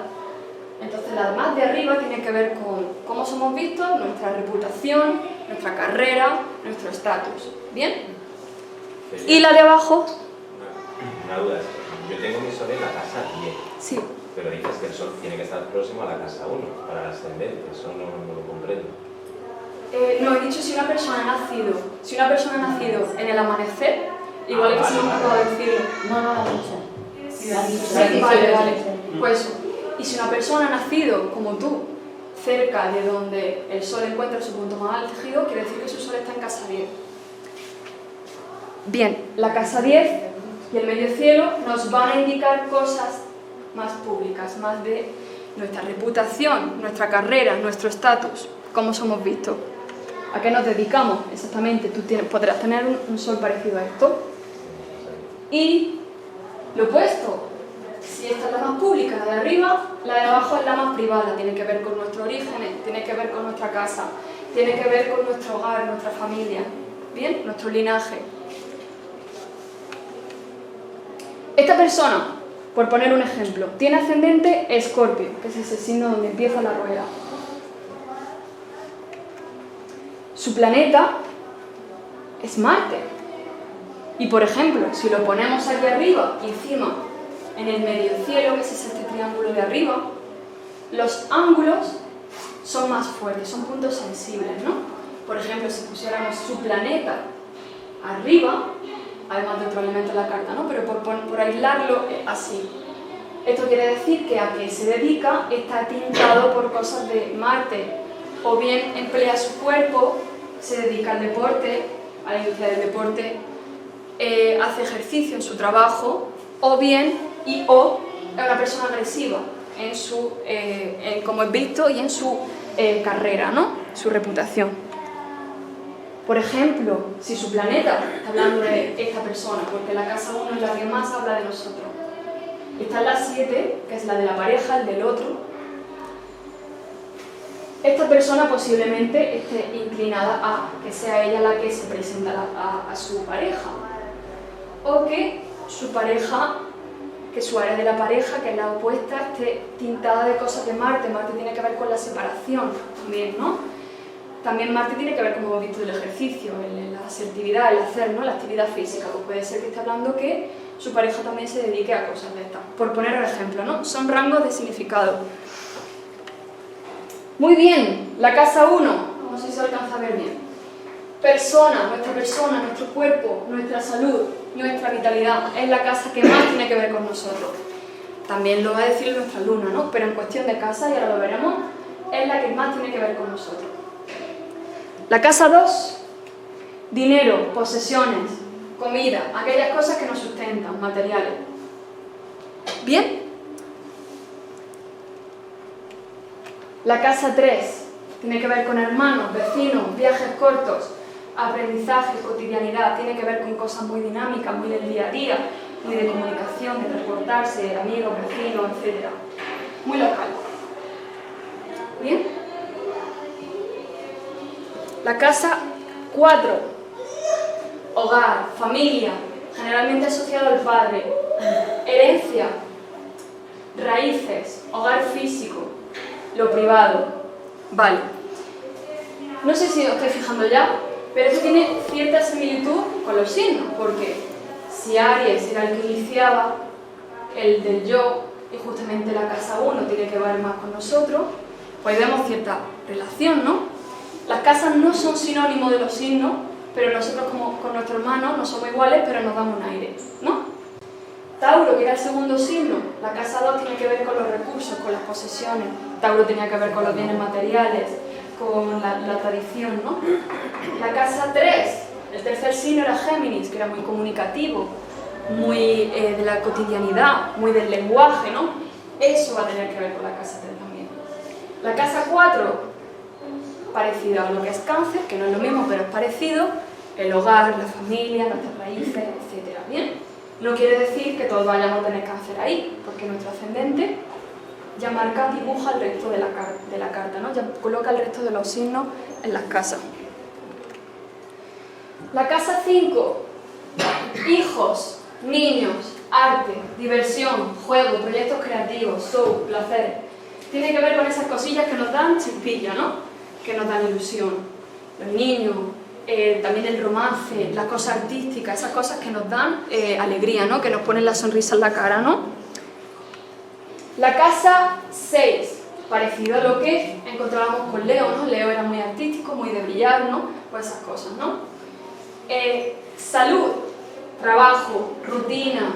Entonces las más de arriba tienen que ver con cómo somos vistos, nuestra reputación, nuestra carrera, nuestro estatus. ¿Bien? Y la de abajo... Una duda, yo tengo mi sol en la casa 10. Sí. Pero dices que el sol tiene que estar próximo a la casa 1 para el ascendente, eso no lo comprendo. No, he dicho si una persona ha nacido. Si una persona ha nacido en el amanecer, igual que se me acaba de decirlo. No, la dicho. Sí, vale. Pues eso. Y si una persona ha nacido, como tú, cerca de donde el sol encuentra su punto más álgido, quiere decir que su sol está en casa 10. Bien, la casa 10 y el medio cielo nos van a indicar cosas más públicas, más de nuestra reputación, nuestra carrera, nuestro estatus, cómo somos vistos, a qué nos dedicamos exactamente. Tú podrás tener un sol parecido a esto. Y lo opuesto, si esta es la más pública, la de arriba, la de abajo es la más privada, tiene que ver con nuestros orígenes, tiene que ver con nuestra casa, tiene que ver con nuestro hogar, nuestra familia, ¿bien? Nuestro linaje. Esta persona, por poner un ejemplo, tiene ascendente Escorpio, que es ese signo donde empieza la rueda. Su planeta es Marte. Y por ejemplo, si lo ponemos aquí arriba y encima en el medio cielo, que es este triángulo de arriba, los ángulos son más fuertes, son puntos sensibles, ¿no? Por ejemplo, si pusiéramos su planeta arriba, además de otro elemento en la carta, ¿no? Pero por aislarlo así. Esto quiere decir que a qué se dedica está tintado por cosas de Marte, o bien emplea su cuerpo, se dedica al deporte, a la industria del deporte, hace ejercicio en su trabajo, o bien es una persona agresiva como es visto y en su carrera, ¿no? Su reputación. Por ejemplo, si su planeta, está hablando de esta persona, porque la casa 1 es la que más habla de nosotros. Está en la 7, que es la de la pareja, el del otro. Esta persona posiblemente esté inclinada a que sea ella la que se presenta a su pareja. O que su pareja, que su área de la pareja, que es la opuesta, esté tintada de cosas de Marte. Marte tiene que ver con la separación también, ¿no? También Marte tiene que ver, como hemos visto, el ejercicio, la asertividad, el hacer, ¿no? La actividad física. Pues puede ser que esté hablando que su pareja también se dedique a cosas de estas. Por poner un ejemplo, ¿no? Son rangos de significado. Muy bien, la casa 1, no sé si se alcanza a ver bien. Persona, nuestro cuerpo, nuestra salud, nuestra vitalidad, es la casa que más tiene que ver con nosotros. También lo va a decir nuestra luna, ¿no? Pero en cuestión de casa, y ahora lo veremos, es la que más tiene que ver con nosotros. La casa 2, dinero, posesiones, comida, aquellas cosas que nos sustentan, materiales. ¿Bien? La casa 3 tiene que ver con hermanos, vecinos, viajes cortos, aprendizaje, cotidianidad, tiene que ver con cosas muy dinámicas, muy del día a día, muy de comunicación, de transportarse, amigos, vecinos, etc. Muy local. ¿Bien? La casa 4, hogar, familia, generalmente asociado al padre, herencia, raíces, hogar físico, lo privado. Vale. No sé si os estáis fijando ya, pero esto tiene cierta similitud con los signos, porque si Aries era el que iniciaba el del yo, y justamente la casa 1 tiene que ver más con nosotros, pues vemos cierta relación, ¿no? Las casas no son sinónimos de los signos, pero nosotros como con nuestro hermano no somos iguales, pero nos damos un aire, ¿no? Tauro, que era el segundo signo, la casa 2 tiene que ver con los recursos, con las posesiones. Tauro tenía que ver con los bienes materiales, con la tradición, ¿no? La casa 3, el tercer signo era Géminis, que era muy comunicativo, muy de la cotidianidad, muy del lenguaje, ¿no? Eso va a tener que ver con la casa 3 también. La casa 4, parecido a lo que es Cáncer, que no es lo mismo, pero es parecido, el hogar, la familia, nuestras raíces, etc. ¿Bien? No quiere decir que todos vayamos a tener Cáncer ahí, porque nuestro ascendente ya marca, dibuja el resto de la carta, ¿no? Ya coloca el resto de los signos en las casas. La casa 5, hijos, niños, arte, diversión, juego, proyectos creativos, show, placer. Tiene que ver con esas cosillas que nos dan chispilla, ¿no? Que nos dan ilusión. Los niños, también el romance, las cosas artísticas, esas cosas que nos dan alegría, ¿no? Que nos ponen la sonrisa en la cara, ¿no? La casa 6, parecido a lo que encontrábamos con Leo, ¿no? Leo era muy artístico, muy de brillar, ¿no? Pues esas cosas, ¿no? Salud, trabajo, rutina,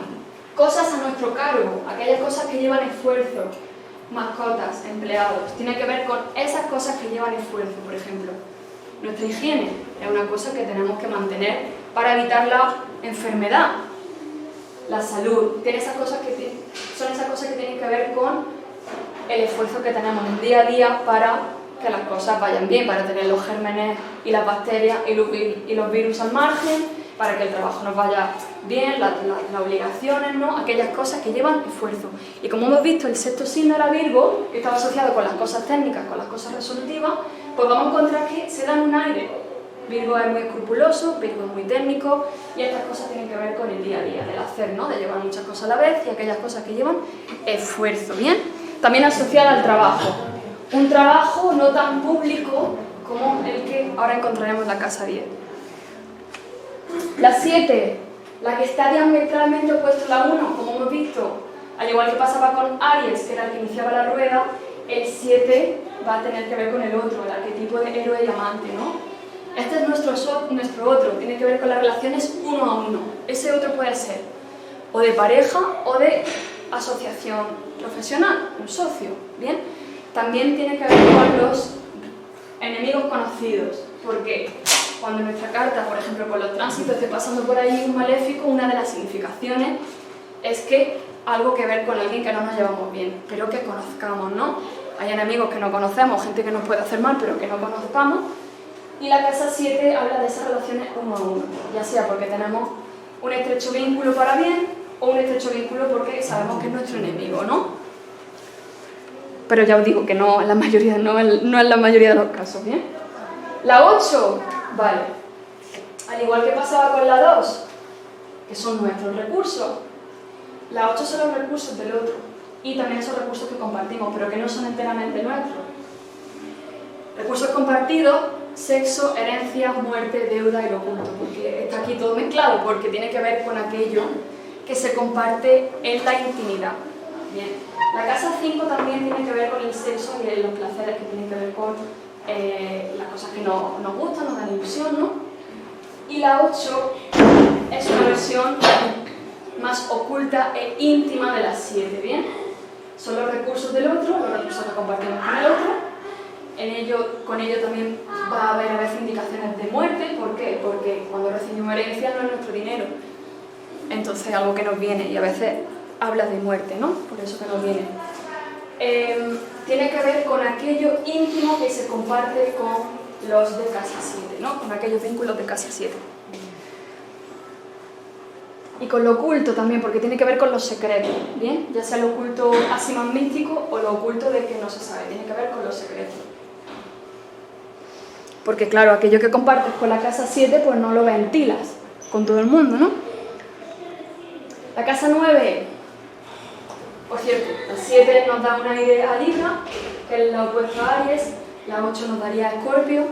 cosas a nuestro cargo, aquellas cosas que llevan esfuerzo, mascotas, empleados. Tiene que ver con esas cosas que llevan esfuerzo, por ejemplo. Nuestra higiene es una cosa que tenemos que mantener para evitar la enfermedad. La salud, tiene esas cosas son esas cosas que tienen que ver con el esfuerzo que tenemos en el día a día para que las cosas vayan bien, para tener los gérmenes y las bacterias y los virus al margen, para que el trabajo nos vaya bien, las obligaciones, ¿no? Aquellas cosas que llevan esfuerzo. Y como hemos visto, el sexto signo era Virgo, que estaba asociado con las cosas técnicas, con las cosas resolutivas, pues vamos a encontrar que se dan un aire. Virgo es muy escrupuloso, Virgo es muy técnico, y estas cosas tienen que ver con el día a día, del hacer, ¿no? De llevar muchas cosas a la vez y aquellas cosas que llevan esfuerzo, ¿bien? También asociada al trabajo. Un trabajo no tan público como el que ahora encontraremos en la casa 10. La 7, la que está diametralmente opuesta a la 1, como hemos visto, al igual que pasaba con Aries, que era el que iniciaba la rueda, el 7 va a tener que ver con el otro, el arquetipo de héroe y amante, ¿no? Este es nuestro otro, tiene que ver con las relaciones uno a uno. Ese otro puede ser o de pareja o de asociación profesional, un socio, ¿bien? También tiene que ver con los enemigos conocidos, porque cuando en nuestra carta, por ejemplo, con los tránsitos esté pasando por ahí un maléfico, una de las significaciones es que algo que ver con alguien que no nos llevamos bien, pero que conozcamos, ¿no? Hay enemigos que no conocemos, gente que nos puede hacer mal, pero que no conozcamos. Y la casa 7 habla de esas relaciones uno a uno, ya sea porque tenemos un estrecho vínculo para bien o un estrecho vínculo porque sabemos que es nuestro enemigo, ¿no? Pero ya os digo que no en la mayoría, no en la mayoría de los casos, ¿bien? La 8, vale, al igual que pasaba con la 2, que son nuestros recursos, la 8 son los recursos del otro y también esos recursos que compartimos, pero que no son enteramente nuestros. Recursos compartidos: sexo, herencia, muerte, deuda y lo oculto, porque está aquí todo mezclado, porque tiene que ver con aquello que se comparte en la intimidad. Bien. La casa 5 también tiene que ver con el sexo y los placeres, que tienen que ver con las cosas que nos gustan, nos dan ilusión, ¿no? Y la 8 es una versión más oculta e íntima de las 7, ¿bien? Son los recursos del otro, los recursos que compartimos con el otro. Con ello también va a haber a veces indicaciones de muerte. ¿Por qué? Porque cuando recibimos herencia no es nuestro dinero, entonces algo que nos viene, y a veces habla de muerte, ¿no? Por eso que nos viene. Tiene que ver con aquello íntimo que se comparte con los de casa 7, ¿no? Con aquellos vínculos de casa 7. Y con lo oculto también, porque tiene que ver con los secretos, ¿bien? Ya sea lo oculto así más místico o lo oculto de que no se sabe, tiene que ver con los secretos. Porque claro, aquello que compartes con la casa 7, pues no lo ventilas con todo el mundo, ¿no? La casa 9, por cierto, la 7 nos da un aire a Libra, que es la opuesta a Aries, la 8 nos daría a Escorpio,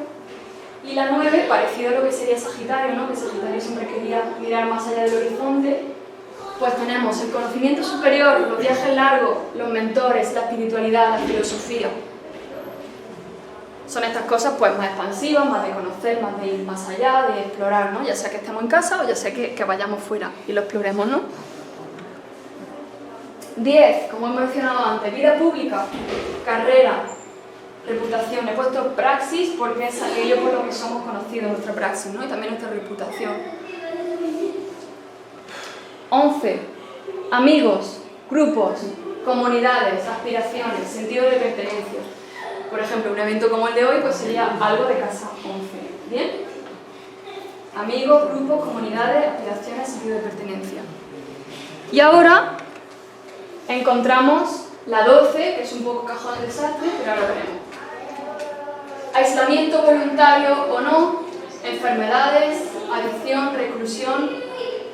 y la 9, parecido a lo que sería Sagitario, ¿no? Que Sagitario siempre quería mirar más allá del horizonte, pues tenemos el conocimiento superior, los viajes largos, los mentores, la espiritualidad, la filosofía. Son estas cosas pues más expansivas, más de conocer, más de ir más allá, de explorar, ¿no? Ya sea que estemos en casa o ya sea que vayamos fuera y lo exploremos, ¿no? 10, como he mencionado antes, vida pública, carrera, reputación. He puesto praxis porque es aquello por lo que somos conocidos, nuestra praxis, ¿no? Y también nuestra reputación. 11, amigos, grupos, comunidades, aspiraciones, sentido de pertenencia. Por ejemplo, un evento como el de hoy pues sería algo de casa 11, ¿bien? Amigos, grupos, comunidades, aspiraciones, sentido de pertenencia. Y ahora encontramos la 12, que es un poco cajón de desastre, pero ahora veremos. Aislamiento voluntario o no, enfermedades, adicción, reclusión,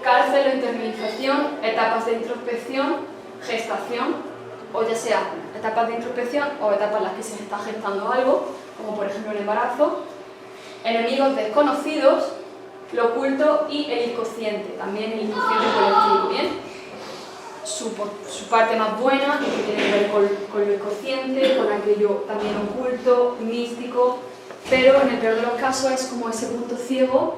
cárcel o intermediación, etapas de introspección, gestación, o ya sea etapas de introspección o etapas en las que se está gestando algo, como por ejemplo el embarazo, enemigos desconocidos, lo oculto y el inconsciente, también el inconsciente colectivo, ¿bien? Su parte más buena, que tiene que ver con lo inconsciente, con aquello también oculto, místico, pero en el peor de los casos es como ese punto ciego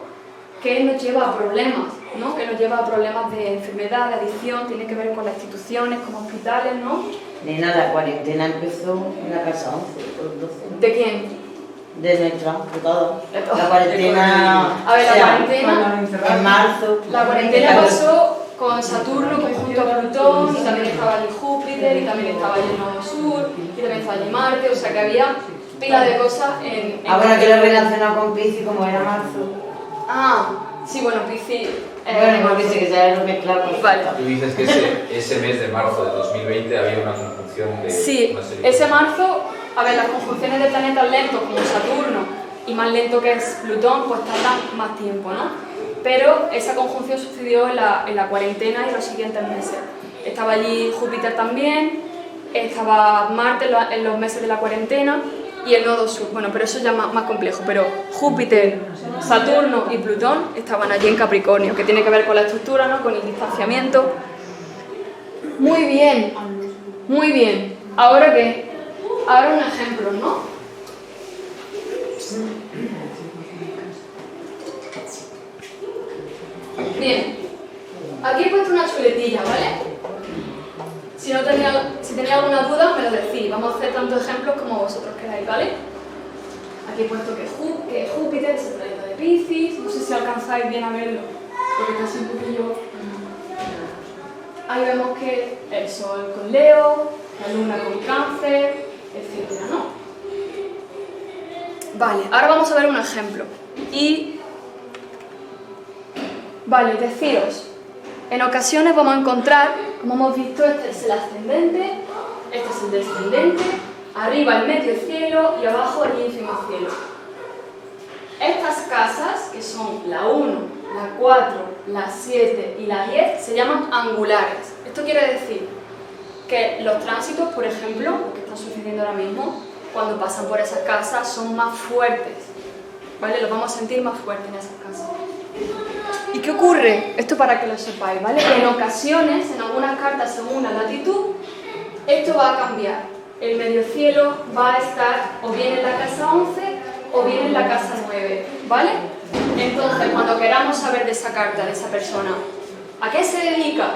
que nos lleva a problemas, ¿no? Que nos lleva a problemas de enfermedad, de adicción, tiene que ver con las instituciones, como hospitales, ¿no? Nena, la cuarentena empezó en la casa 11, por 12. ¿De quién? De nuestra, de todo. De todo. La cuarentena. A ver, la o sea, cuarentena. En marzo. La cuarentena pasó con Saturno conjunto a Plutón, y también estaba allí Júpiter, y también estaba allí el Nodo Sur, y también estaba allí Marte, o sea que había pila de cosas en Ahora que lo he relacionado con Piscis, como era marzo. Ah, sí, bueno, Piscis. Bueno, porque sí que se lo mezclado con. Vale. Tú dices que ese mes de marzo de 2020 había una conjunción de... Sí, una serie de ese cosas. marzo, a ver, las conjunciones de planetas lentos como Saturno y más lento que es Plutón, pues tardan más tiempo, ¿no? Pero esa conjunción sucedió en la cuarentena y los siguientes meses. Estaba allí Júpiter también, estaba Marte en los meses de la cuarentena y el Nodo Sur. Bueno, pero eso ya más complejo. Pero Júpiter, Saturno y Plutón estaban allí en Capricornio, que tiene que ver con la estructura, ¿no? Con el distanciamiento. Muy bien, muy bien. ¿Ahora qué? Ahora un ejemplo, ¿no? Bien, aquí he puesto una chuletilla, ¿vale? Si tenía alguna duda, me lo decís. Vamos a hacer tantos ejemplos como vosotros queráis, ¿vale? Aquí he puesto que Júpiter es el planeta de Piscis. No sé si alcanzáis bien a verlo, porque está así un poquillo... Ahí vemos que el Sol con Leo, la Luna con Cáncer, etcétera, ¿no? Vale, ahora vamos a ver un ejemplo. Vale, deciros, en ocasiones vamos a encontrar, como hemos visto, este es el ascendente, este es el descendente, arriba el medio cielo y abajo el ínfimo cielo. Estas casas, que son la 1, la 4, la 7 y la 10, se llaman angulares. Esto quiere decir que los tránsitos, por ejemplo, lo que está sucediendo ahora mismo, cuando pasan por esas casas, son más fuertes, ¿vale? Los vamos a sentir más fuertes en esas casas. ¿Y qué ocurre? Esto para que lo sepáis, ¿vale? En ocasiones, en algunas cartas según la latitud, esto va a cambiar. El medio cielo va a estar o bien en la casa 11 o bien en la casa 9, ¿vale? Entonces, cuando queramos saber de esa carta, de esa persona, ¿a qué se dedica?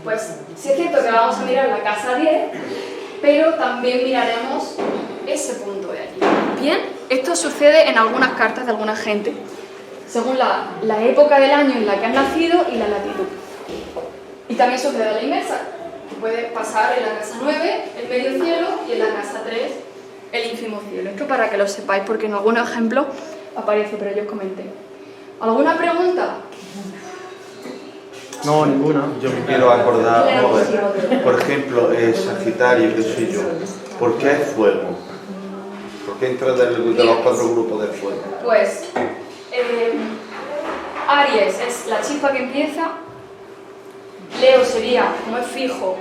Pues sí es cierto que vamos a mirar la casa 10, pero también miraremos ese punto de allí. Bien, esto sucede en algunas cartas de alguna gente, según la época del año en la que han nacido y la latitud. Y también sucede a la inversa, que puede pasar en la casa 9, el medio cielo, y en la casa 3, el ínfimo cielo. Esto para que lo sepáis, porque en algunos ejemplos aparece, pero yo os comenté. ¿Alguna pregunta? No, ninguna. Yo me quiero acordar, por ejemplo, Sagitario, que soy yo. ¿Por qué es fuego? ¿Por qué entra de los 4 grupos de fuego? Pues Aries es la chispa que empieza, Leo sería, como es fijo,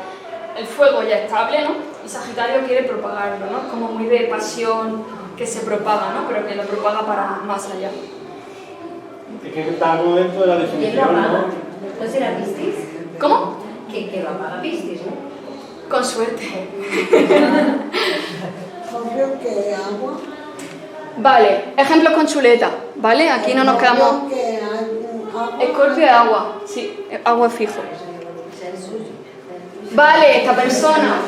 el fuego ya estable, ¿no? Y Sagitario quiere propagarlo, ¿no? Como muy de pasión que se propaga, ¿no? Pero que lo propaga para más allá. Es que estamos dentro de la definición, ¿no? ¿No será Piscis? ¿Cómo? Que lo apaga Piscis, ¿no? Con suerte. Obvio que agua. Vale, ejemplos con chuleta, ¿vale? Aquí no nos quedamos... Obvio que hay agua. Escorpio es agua, sí, agua es fijo. Vale, esta persona,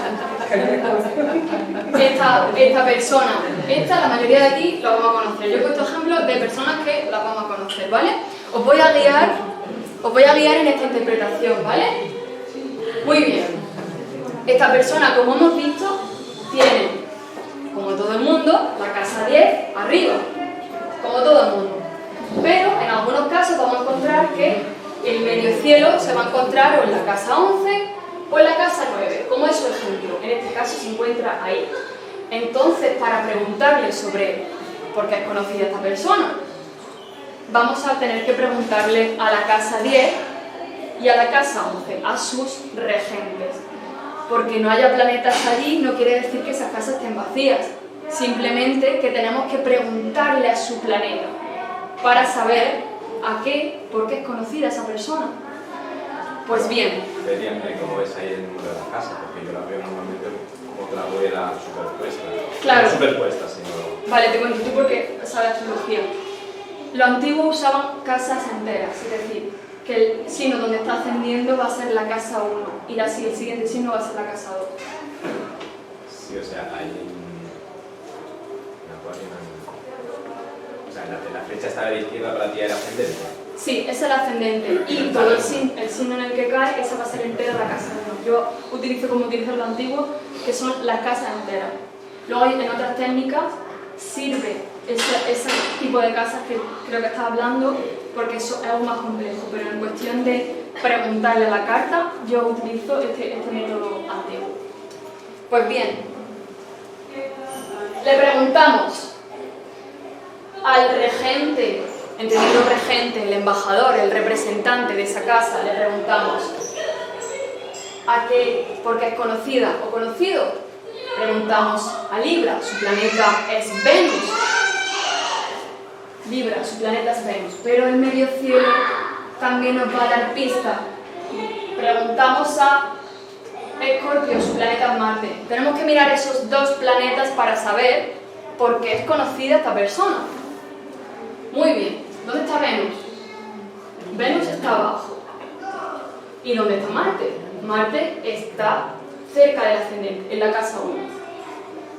esta la mayoría de aquí lo vamos a conocer. Yo he puesto ejemplos de personas que las vamos a conocer, ¿vale? Os voy a guiar en esta interpretación, ¿vale? Muy bien. Esta persona, como hemos visto, tiene, como todo el mundo, la casa 10 arriba, como todo el mundo. Pero en algunos casos vamos a encontrar que el medio cielo se va a encontrar o en la casa 11 o en la casa 9, como es su ejemplo. En este caso se encuentra ahí. Entonces, para preguntarle sobre por qué es conocida esta persona, vamos a tener que preguntarle a la casa 10 y a la casa 11, a sus regentes. Porque no haya planetas allí no quiere decir que esas casas estén vacías, simplemente que tenemos que preguntarle a su planeta para saber por qué es conocida esa persona. Pues bien. ¿Cómo ves ahí el número de la casa? Porque yo la veo normalmente como que la rueda superpuesta. Claro. No superpuesta, sino... Vale, te cuento tú porque sabes astrología. Los antiguos usaban casas enteras, es decir, que el signo donde está ascendiendo va a ser la casa 1 y el siguiente signo va a ser la casa 2. Sí, o sea, hay la flecha está a la izquierda para ti era ascendente. Sí, es el ascendente y todo el signo en el que cae, esa va a ser entera la casa 1. Yo utilizo como utilizo los antiguos, que son las casas enteras. Luego en otras técnicas sirve ese tipo de casas que creo que estás hablando, porque eso es aún más complejo, pero en cuestión de preguntarle a la carta, yo utilizo este método antiguo. Pues bien, le preguntamos al regente, entendiendo regente, el embajador, el representante de esa casa, le preguntamos ¿por qué es conocida o conocido? Preguntamos a Libra, su planeta es Venus. Libra, su planeta es Venus, pero el medio cielo también nos va a dar pista. Preguntamos a Escorpio, su planeta es Marte. Tenemos que mirar esos dos planetas para saber por qué es conocida esta persona. Muy bien, ¿dónde está Venus? Venus está abajo. ¿Y dónde está Marte? Marte está cerca del ascendente, en la casa 1.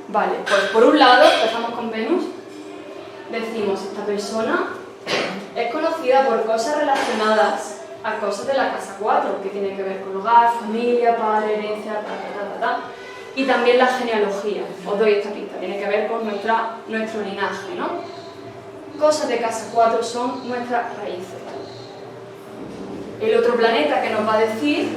Vale, pues por un lado, empezamos con Venus. Decimos, esta persona es conocida por cosas relacionadas a cosas de la casa 4, que tienen que ver con hogar, familia, padre, herencia, y también la genealogía. Os doy esta pista, tiene que ver con nuestro linaje, ¿no? Cosas de casa 4 son nuestras raíces. El otro planeta que nos va a decir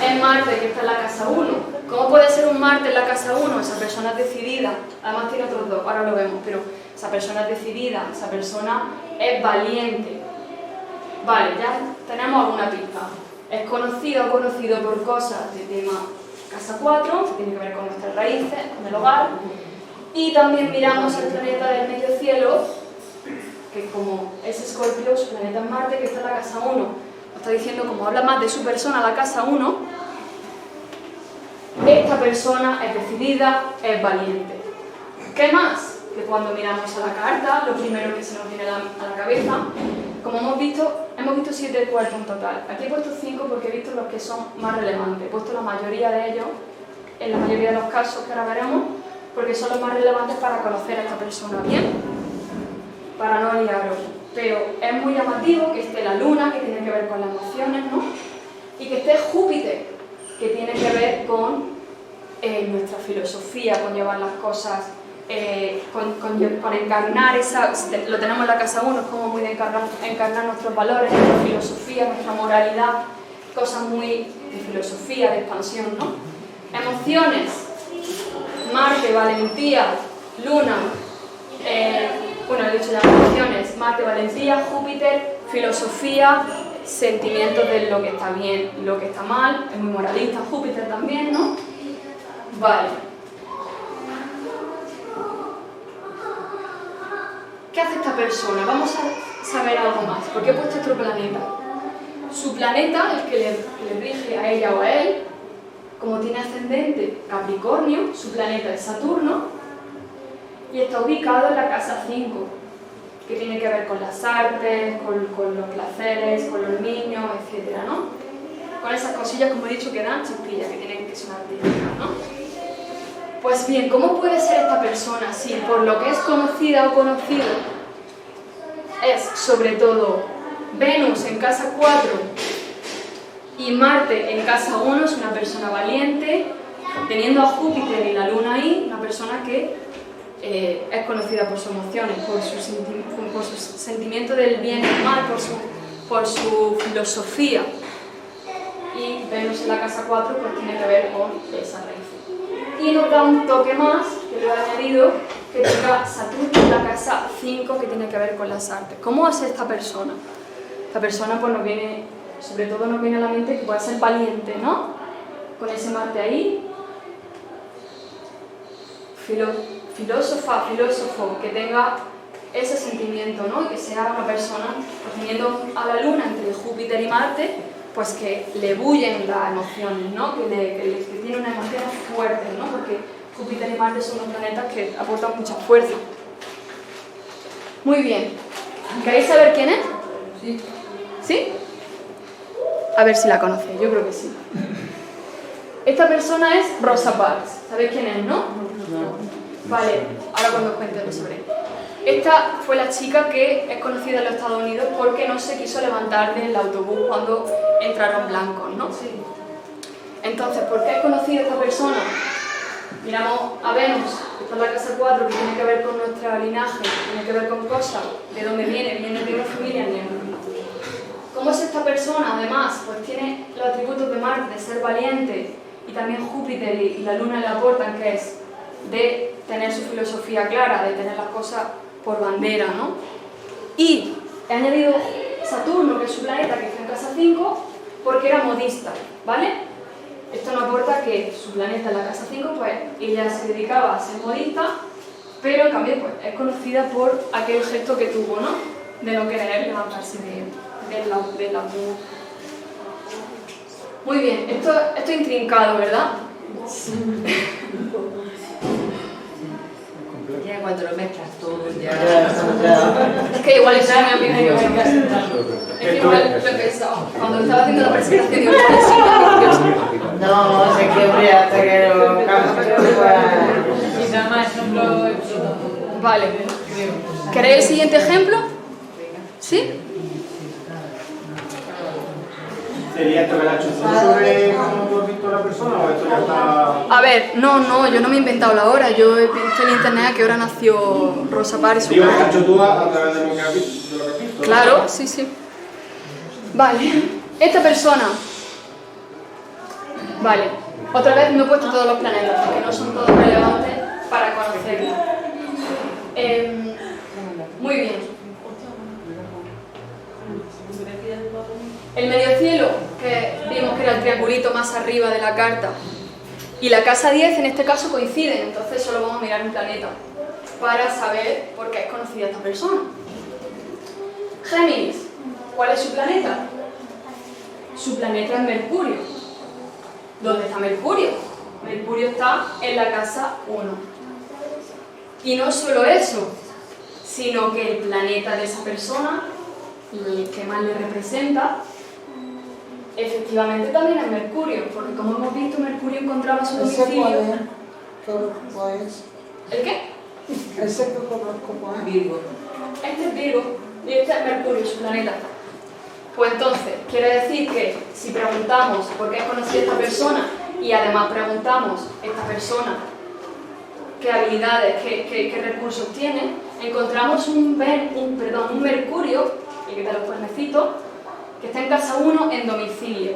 es Marte, que está en la casa 1. ¿Cómo puede ser un Marte en la casa 1? Esa persona es decidida, además tiene otros dos, ahora lo vemos, pero esa persona es decidida, esa persona es valiente. Vale, ya tenemos alguna pista. Es conocido o conocido por cosas de tema casa 4, que tiene que ver con nuestras raíces, con el hogar. Y también miramos el planeta del medio cielo, que como es Escorpio, su planeta es Marte, que está en la casa 1. Nos está diciendo, como habla más de su persona, la casa 1, esta persona es decidida, es valiente. ¿Qué más? Que cuando miramos a la carta, lo primero que se nos viene a la cabeza, como hemos visto 7 cuerpos en total. Aquí he puesto 5 porque he visto los que son más relevantes. He puesto la mayoría de ellos, en la mayoría de los casos que ahora veremos, porque son los más relevantes para conocer a esta persona bien, para no liaros. Pero es muy llamativo que esté la luna, que tiene que ver con las emociones, ¿no? Y que esté Júpiter, que tiene que ver con nuestra filosofía, con llevar las cosas, con encarnar esa, lo tenemos en la casa 1, es como muy de encarnar nuestros valores, nuestra filosofía, nuestra moralidad, cosas muy de filosofía, de expansión, ¿no? Emociones, Marte, valentía, luna, bueno, he dicho ya emociones, Marte, valentía, Júpiter, filosofía, sentimientos de lo que está bien y lo que está mal, es muy moralista, Júpiter también, ¿no? Vale. ¿Qué hace esta persona? Vamos a saber algo más, porque he puesto otro planeta. Su planeta, el que le rige a ella o a él, como tiene ascendente Capricornio, su planeta es Saturno, y está ubicado en la casa 5, que tiene que ver con las artes, con los placeres, con los niños, etc., ¿no? Con esas cosillas, como he dicho, que dan chispillas, que tienen que sonar artísticas, ¿no? Pues bien, ¿cómo puede ser esta persona si por lo que es conocida o conocido es sobre todo Venus en casa 4 y Marte en casa 1? Es una persona valiente, teniendo a Júpiter y la Luna ahí, una persona que es conocida por sus emociones, por su sentimiento del bien y del mal, por su filosofía. Y Venus en la casa 4 pues tiene que ver con esa raíz. Y nos da un toque más, que lo he añadido, que tenga Saturno en la casa 5, que tiene que ver con las artes. ¿Cómo es esta persona? Esta persona pues nos viene sobre todo nos viene a la mente que puede ser valiente, ¿no? Con ese Marte ahí. Filósofo, que tenga ese sentimiento, ¿no? Y que sea una persona, pues, teniendo a la Luna entre Júpiter y Marte, pues que le bullen las emociones, ¿no? Que tiene unas emociones fuertes, ¿no? Porque Júpiter y Marte son dos planetas que aportan mucha fuerza. Muy bien. ¿Queréis saber quién es? Sí. ¿Sí? A ver si la conocéis, yo creo que sí. Esta persona es Rosa Parks. ¿Sabéis quién es, no? No. Vale, ahora cuando os cuente sobre ella. Esta fue la chica que es conocida en los Estados Unidos porque no se quiso levantar del autobús cuando entraron blancos, ¿no? Sí. Entonces, ¿por qué es conocida esta persona? Miramos a Venus, esta es la casa 4, que tiene que ver con nuestro linaje, tiene que ver con cosas, de dónde viene de una familia negra. ¿Cómo es esta persona? Además, pues tiene los atributos de Marte, de ser valiente, y también Júpiter y la Luna le aportan, que es de tener su filosofía clara, de tener las cosas por bandera, ¿no? Y he añadido Saturno, que es su planeta, que está en casa 5, porque era modista, ¿vale? Esto nos aporta que su planeta en la casa 5, pues ella se dedicaba a ser modista, pero en cambio pues, es conocida por aquel gesto que tuvo, ¿no? De no querer levantarse del autobús. Muy bien, esto es intrincado, ¿verdad? Sí. Ya cuando lo mezclas todo, ya. Es que igual es una amiga yo. Es que igual lo he pensado. Cuando estaba haciendo la presentación, digo, igual es una. No, se quebré hasta que lo Y nada más no lo. Vale. ¿Queréis el siguiente ejemplo? ¿Sí? ¿Sería esto que la chuzó sobre cómo tú has visto a la persona o esto ya está...? A ver, no, yo no me he inventado la hora. Yo he visto en internet a qué hora nació Rosa Parks. Digo, la has hecho tú a través de lo que has visto. Claro, sí. Vale, esta persona. Vale, otra vez no he puesto todos los planetas, porque no son todos relevantes para conocerla. Muy bien. El medio cielo, que vimos que era el triangulito más arriba de la carta, y la casa 10 en este caso coinciden, entonces solo vamos a mirar un planeta para saber por qué es conocida esta persona. Géminis, ¿cuál es su planeta? Su planeta es Mercurio. ¿Dónde está Mercurio? Mercurio está en la casa 1. Y no solo eso, sino que el planeta de esa persona, el que más le representa, efectivamente también es Mercurio, porque como hemos visto, Mercurio encontraba su domicilio. ¿Qué horóscopo es? ¿El qué? ¿Ese qué horóscopo es? Virgo. Este es Virgo y este es Mercurio, su planeta. Pues entonces, quiere decir que si preguntamos por qué es conocida esta persona y además preguntamos esta persona qué habilidades, qué recursos tiene, encontramos un Mercurio, el que te los cuernecitos, que está en casa 1 en domicilio.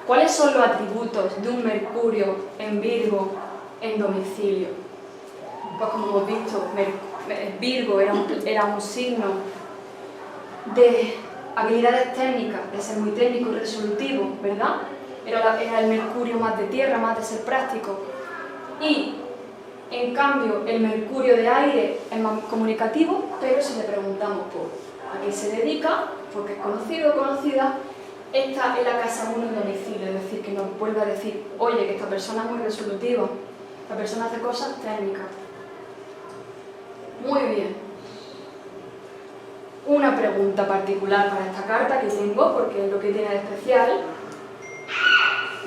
¿Cuáles son los atributos de un Mercurio en Virgo en domicilio? Pues como hemos visto, Virgo era un signo de habilidades técnicas, de ser muy técnico y resolutivo, ¿verdad? Era el Mercurio más de tierra, más de ser práctico. Y, en cambio, el Mercurio de aire es más comunicativo, pero si le preguntamos por a qué se dedica, porque es conocido o conocida, está en la casa 1 en domicilio, es decir, que nos vuelve a decir, oye, que esta persona es muy resolutiva, esta persona hace cosas técnicas. Muy bien. Una pregunta particular para esta carta que tengo, porque es lo que tiene de especial.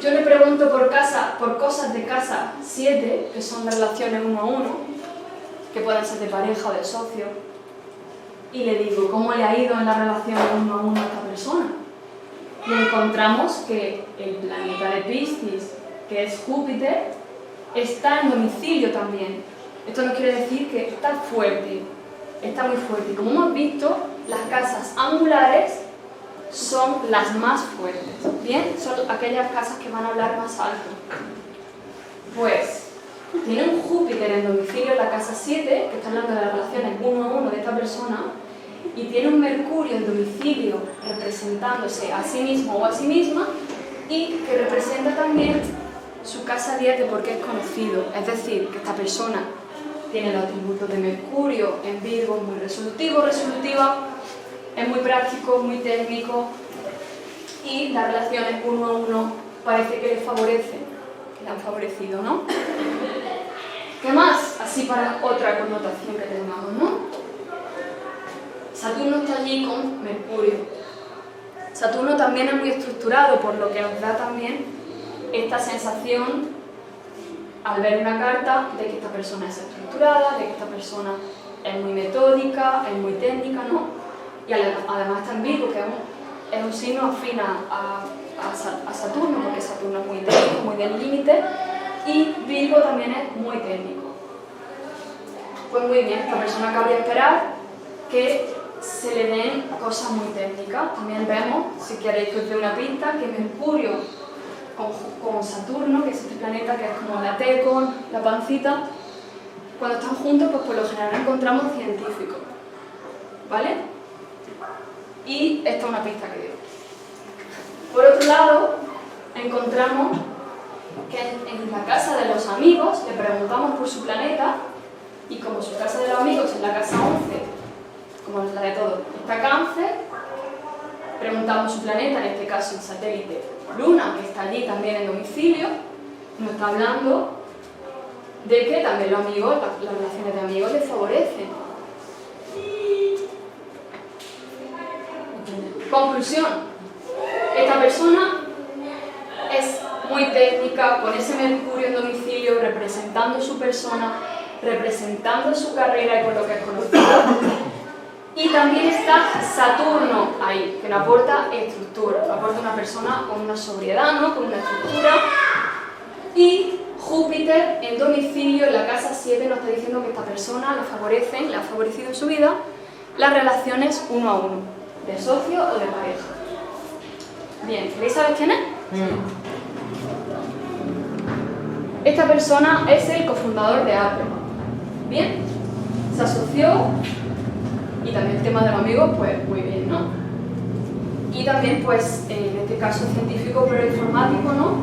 Yo le pregunto por cosas de casa 7, que son las relaciones 1 a 1, que pueden ser de pareja o de socio, y le digo, ¿cómo le ha ido en la relación 1 a 1 a esta persona? Y encontramos que el planeta de Piscis, que es Júpiter, está en domicilio también. Esto nos quiere decir que está fuerte, está muy fuerte. Y como hemos visto, las casas angulares son las más fuertes, ¿bien? Son aquellas casas que van a hablar más alto. Pues, tiene un Júpiter en domicilio en la casa 7, que está hablando de las relaciones 1 a 1 de esta persona, y tiene un Mercurio en domicilio representándose a sí mismo o a sí misma, y que representa también su casa 10 de por qué es conocido, es decir, que esta persona tiene los atributos de Mercurio en Virgo, muy resolutivo, resolutiva, es muy práctico, muy técnico, y las relaciones uno a uno parece que le favorecen, que le han favorecido, ¿no? ¿Qué más? Así para otra connotación que tengamos, ¿no? Saturno está allí con Mercurio. Saturno también es muy estructurado, por lo que nos da también esta sensación al ver una carta de que esta persona es estructurada, de que esta persona es muy metódica, es muy técnica, ¿no? Y además está en Virgo, que es un signo afín a Saturno, porque Saturno es muy técnico, muy del límite, y Virgo también es muy técnico. Pues muy bien, esta persona cabría esperar que se le den cosas muy técnicas. También vemos, si queréis que os dé una pista, que Mercurio con Saturno, que es este planeta que es como la T-con, la pancita, cuando están juntos, pues por lo general encontramos científicos, ¿vale? Y esta es una pista que dio. Por otro lado, encontramos que en la casa de los amigos le preguntamos por su planeta, y como su casa de los amigos es la casa 11, como la de todos, está Cáncer, preguntamos su planeta, en este caso el satélite Luna, que está allí también en domicilio, nos está hablando de que también los amigos, las relaciones de amigos les favorecen. Conclusión, esta persona es muy técnica, con ese Mercurio en domicilio, representando su persona, representando su carrera y con lo que es conocido. Y también está Saturno ahí, que nos aporta estructura, nos aporta una persona con una sobriedad, ¿no? Con una estructura. Y Júpiter en domicilio, en la casa 7, nos está diciendo que esta persona le favorecen, le ha favorecido en su vida las relaciones uno a uno, de socio o de pareja. Bien, ¿queréis saber quién es? Esta persona es el cofundador de Apple. Bien, se asoció, y también el tema de los amigos, pues muy bien, ¿no? Y también, pues, en este caso científico, pero informático, ¿no?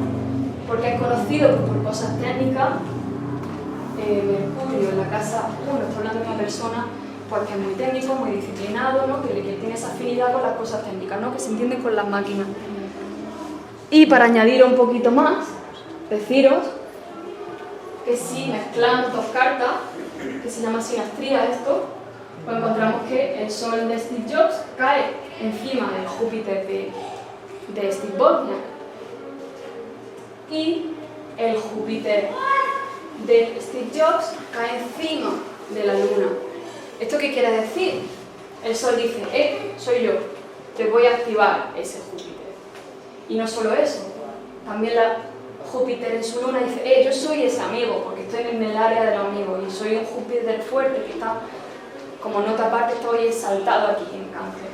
Porque es conocido por cosas técnicas. Mercurio en la casa 1, está hablando de una persona pues, que es muy técnico, muy disciplinado, ¿no? Que tiene esa afinidad con las cosas técnicas, ¿no? Que se entiende con las máquinas. Y para añadir un poquito más, deciros que si mezclamos dos cartas, que se llama sinastría esto, pues encontramos que el Sol de Steve Jobs cae encima del Júpiter de Steve Wozniak y el Júpiter de Steve Jobs cae encima de la Luna. ¿Esto qué quiere decir? El Sol dice, soy yo, te voy a activar ese Júpiter. Y no solo eso, también Júpiter en su Luna dice, yo soy ese amigo, porque estoy en el área de los amigos y soy un Júpiter fuerte que está, como nota aparte, estoy exaltado aquí en Cáncer.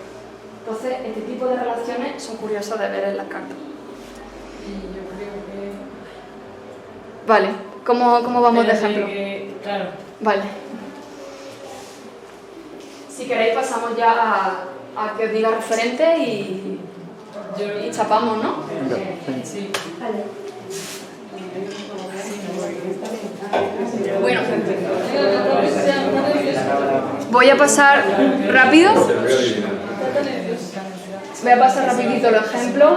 Entonces, este tipo de relaciones son curiosas de ver en las cartas. Y yo creo que... Vale, ¿cómo vamos de ejemplo? Claro. Vale. Si queréis pasamos ya a que os diga referente y chapamos, ¿no? Sí. Vale. Bueno, voy a pasar rápido. Voy a pasar rapidito los ejemplos.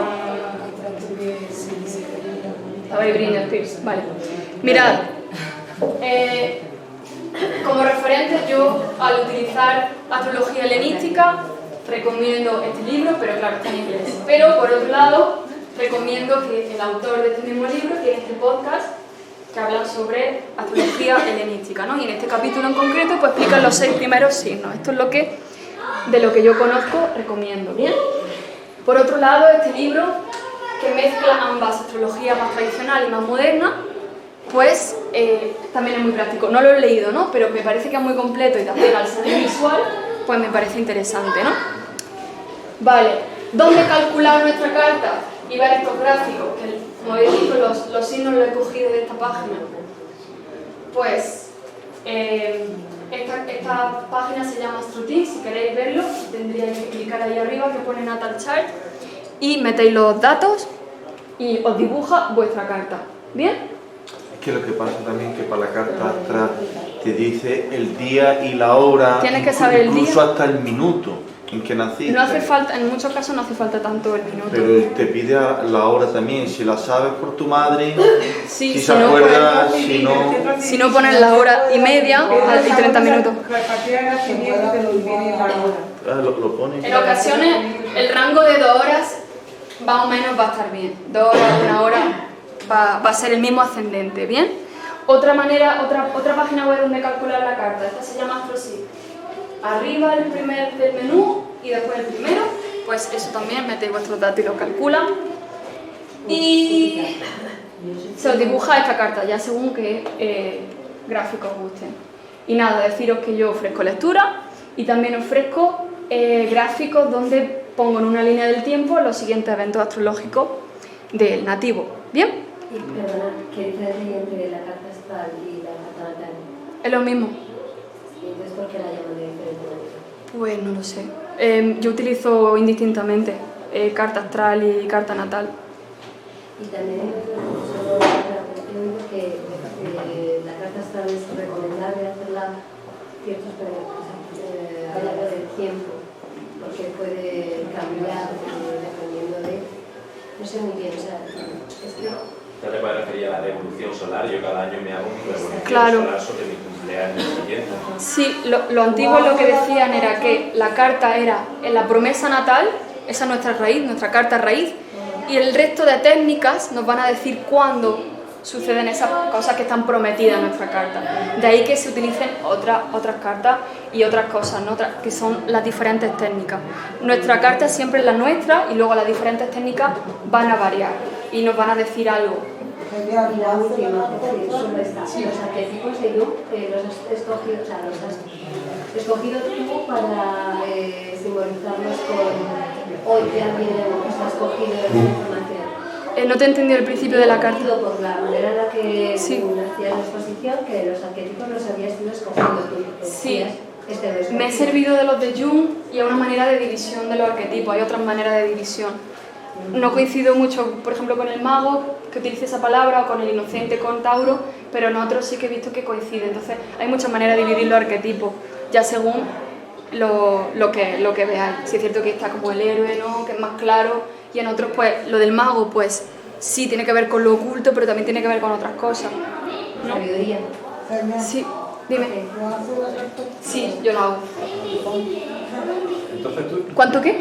Estaba ahí Britney Spears. Vale. Mirad. Como referente, yo al utilizar astrología helenística recomiendo este libro, pero claro, está en inglés. Pero por otro lado, recomiendo que el autor de este mismo libro tiene este podcast que habla sobre astrología helenística, ¿no? Y en este capítulo en concreto pues explican los 6 primeros signos. Esto es de lo que yo conozco, recomiendo, ¿bien? Por otro lado, este libro, que mezcla ambas, astrología más tradicional y más moderna, pues también es muy práctico. No lo he leído, ¿no? Pero me parece que es muy completo y también al ser visual, pues me parece interesante, ¿no? Vale, ¿dónde calcular nuestra carta? Y ver estos gráficos, que como habéis visto los signos los he cogido de esta página. Pues Esta página se llama AstroTeam, si queréis verlo, tendríais que clicar ahí arriba que pone Natal Chart y metéis los datos y os dibuja vuestra carta. ¿Bien? Es que lo que pasa también es que para la carta astral te dice el día y la hora, Tienes que saber el incluso día. hasta el minuto en que naciste. No hace falta, en muchos casos no hace falta tanto el minuto. Pero te pide la hora también, si la sabes por tu madre, Sí, si si se no, acuerda, si no... Si no pones la hora y media y 30 minutos. Lo pones. En ocasiones el rango de 2 horas más o menos va a estar bien. 2 horas, 1 hora va a ser el mismo ascendente, ¿bien? Otra página web donde calcular la carta, esta se llama AstroSeed. Arriba el primer del menú y después el primero, pues eso también metéis vuestros datos y lo calculan. Y se os dibuja esta carta, ya según qué gráficos os gusten. Y nada, deciros que yo ofrezco lectura y también ofrezco gráficos donde pongo en una línea del tiempo los siguientes eventos astrológicos del nativo. ¿Bien? Y perdona, ¿qué diferencia hay entre la carta astral y la carta natal? Es lo mismo. ¿Y entonces por qué la llaman de diferente manera? Pues no lo sé. Yo utilizo indistintamente carta astral y carta natal. Y también solo he oído que la carta astral es recomendable hacerla ciertos periodos a lo largo del tiempo, porque puede cambiar dependiendo de... No sé muy bien, o sea, es que... ¿Usted te puede referir a la revolución solar? Yo cada año me hago mi revolución Claro. solar sobre mi cumpleaños siguiente. Sí, lo antiguo lo que decían era que la carta era en la promesa natal, esa es nuestra raíz, nuestra carta raíz, y el resto de técnicas nos van a decir cuándo suceden esas cosas que están prometidas en nuestra carta. De ahí que se utilicen otras cartas y otras cosas, ¿no? Que son las diferentes técnicas. Nuestra carta siempre es la nuestra y luego las diferentes técnicas van a variar y nos van a decir algo. Y la última, sobre esta, los arquetipos de Jung, los has escogido, o sea, los has escogido tú para simbolizarlos con hoy que alguien está escogido esa información. No te he entendido el principio de la carta. Por la manera en la que Sí. hacías la exposición, que los arquetipos los habías ido escogiendo tú. Sí. Este lo escogí. Me he servido de los de Jung y hay una manera de división de los arquetipos, hay otras maneras de división. No coincido mucho, por ejemplo, con el mago, que utiliza esa palabra, o con el inocente, con Tauro, pero en otros sí que he visto que coincide. Entonces, hay muchas maneras de dividir los arquetipos, ya según lo que veáis. Si es cierto que está como el héroe, ¿no?, que es más claro, y en otros, pues, lo del mago, pues, sí tiene que ver con lo oculto, pero también tiene que ver con otras cosas, ¿no? Sabiduría. Sí, dime. Sí, yo lo hago. Entonces tú... ¿Cuánto qué?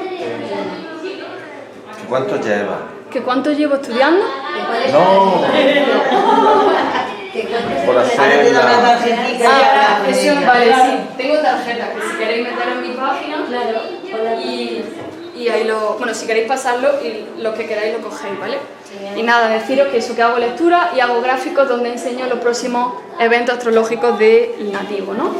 ¿Cuánto lleva? ¿Que cuánto llevo estudiando? No, por hacer la... Eso, vale, sí. Tengo tarjetas que si queréis meter en mi página, y ahí bueno, si queréis pasarlo y lo que queráis lo cogéis, ¿vale? Y nada, deciros que eso, que hago lectura y hago gráficos donde enseño los próximos eventos astrológicos del nativo, ¿no?